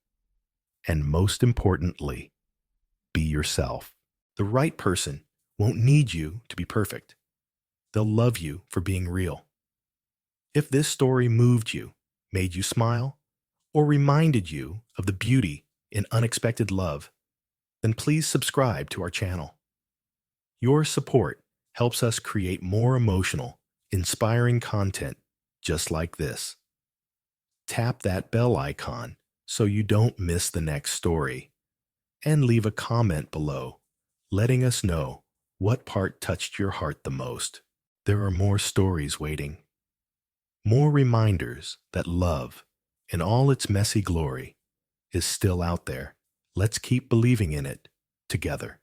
and most importantly, be yourself. The right person won't need you to be perfect. They'll love you for being real. If this story moved you, made you smile, or reminded you of the beauty in unexpected love, then please subscribe to our channel. Your support helps us create more emotional, inspiring content just like this. Tap that bell icon so you don't miss the next story, and leave a comment below, letting us know what part touched your heart the most. There are more stories waiting. More reminders that love, in all its messy glory, is still out there. Let's keep believing in it together.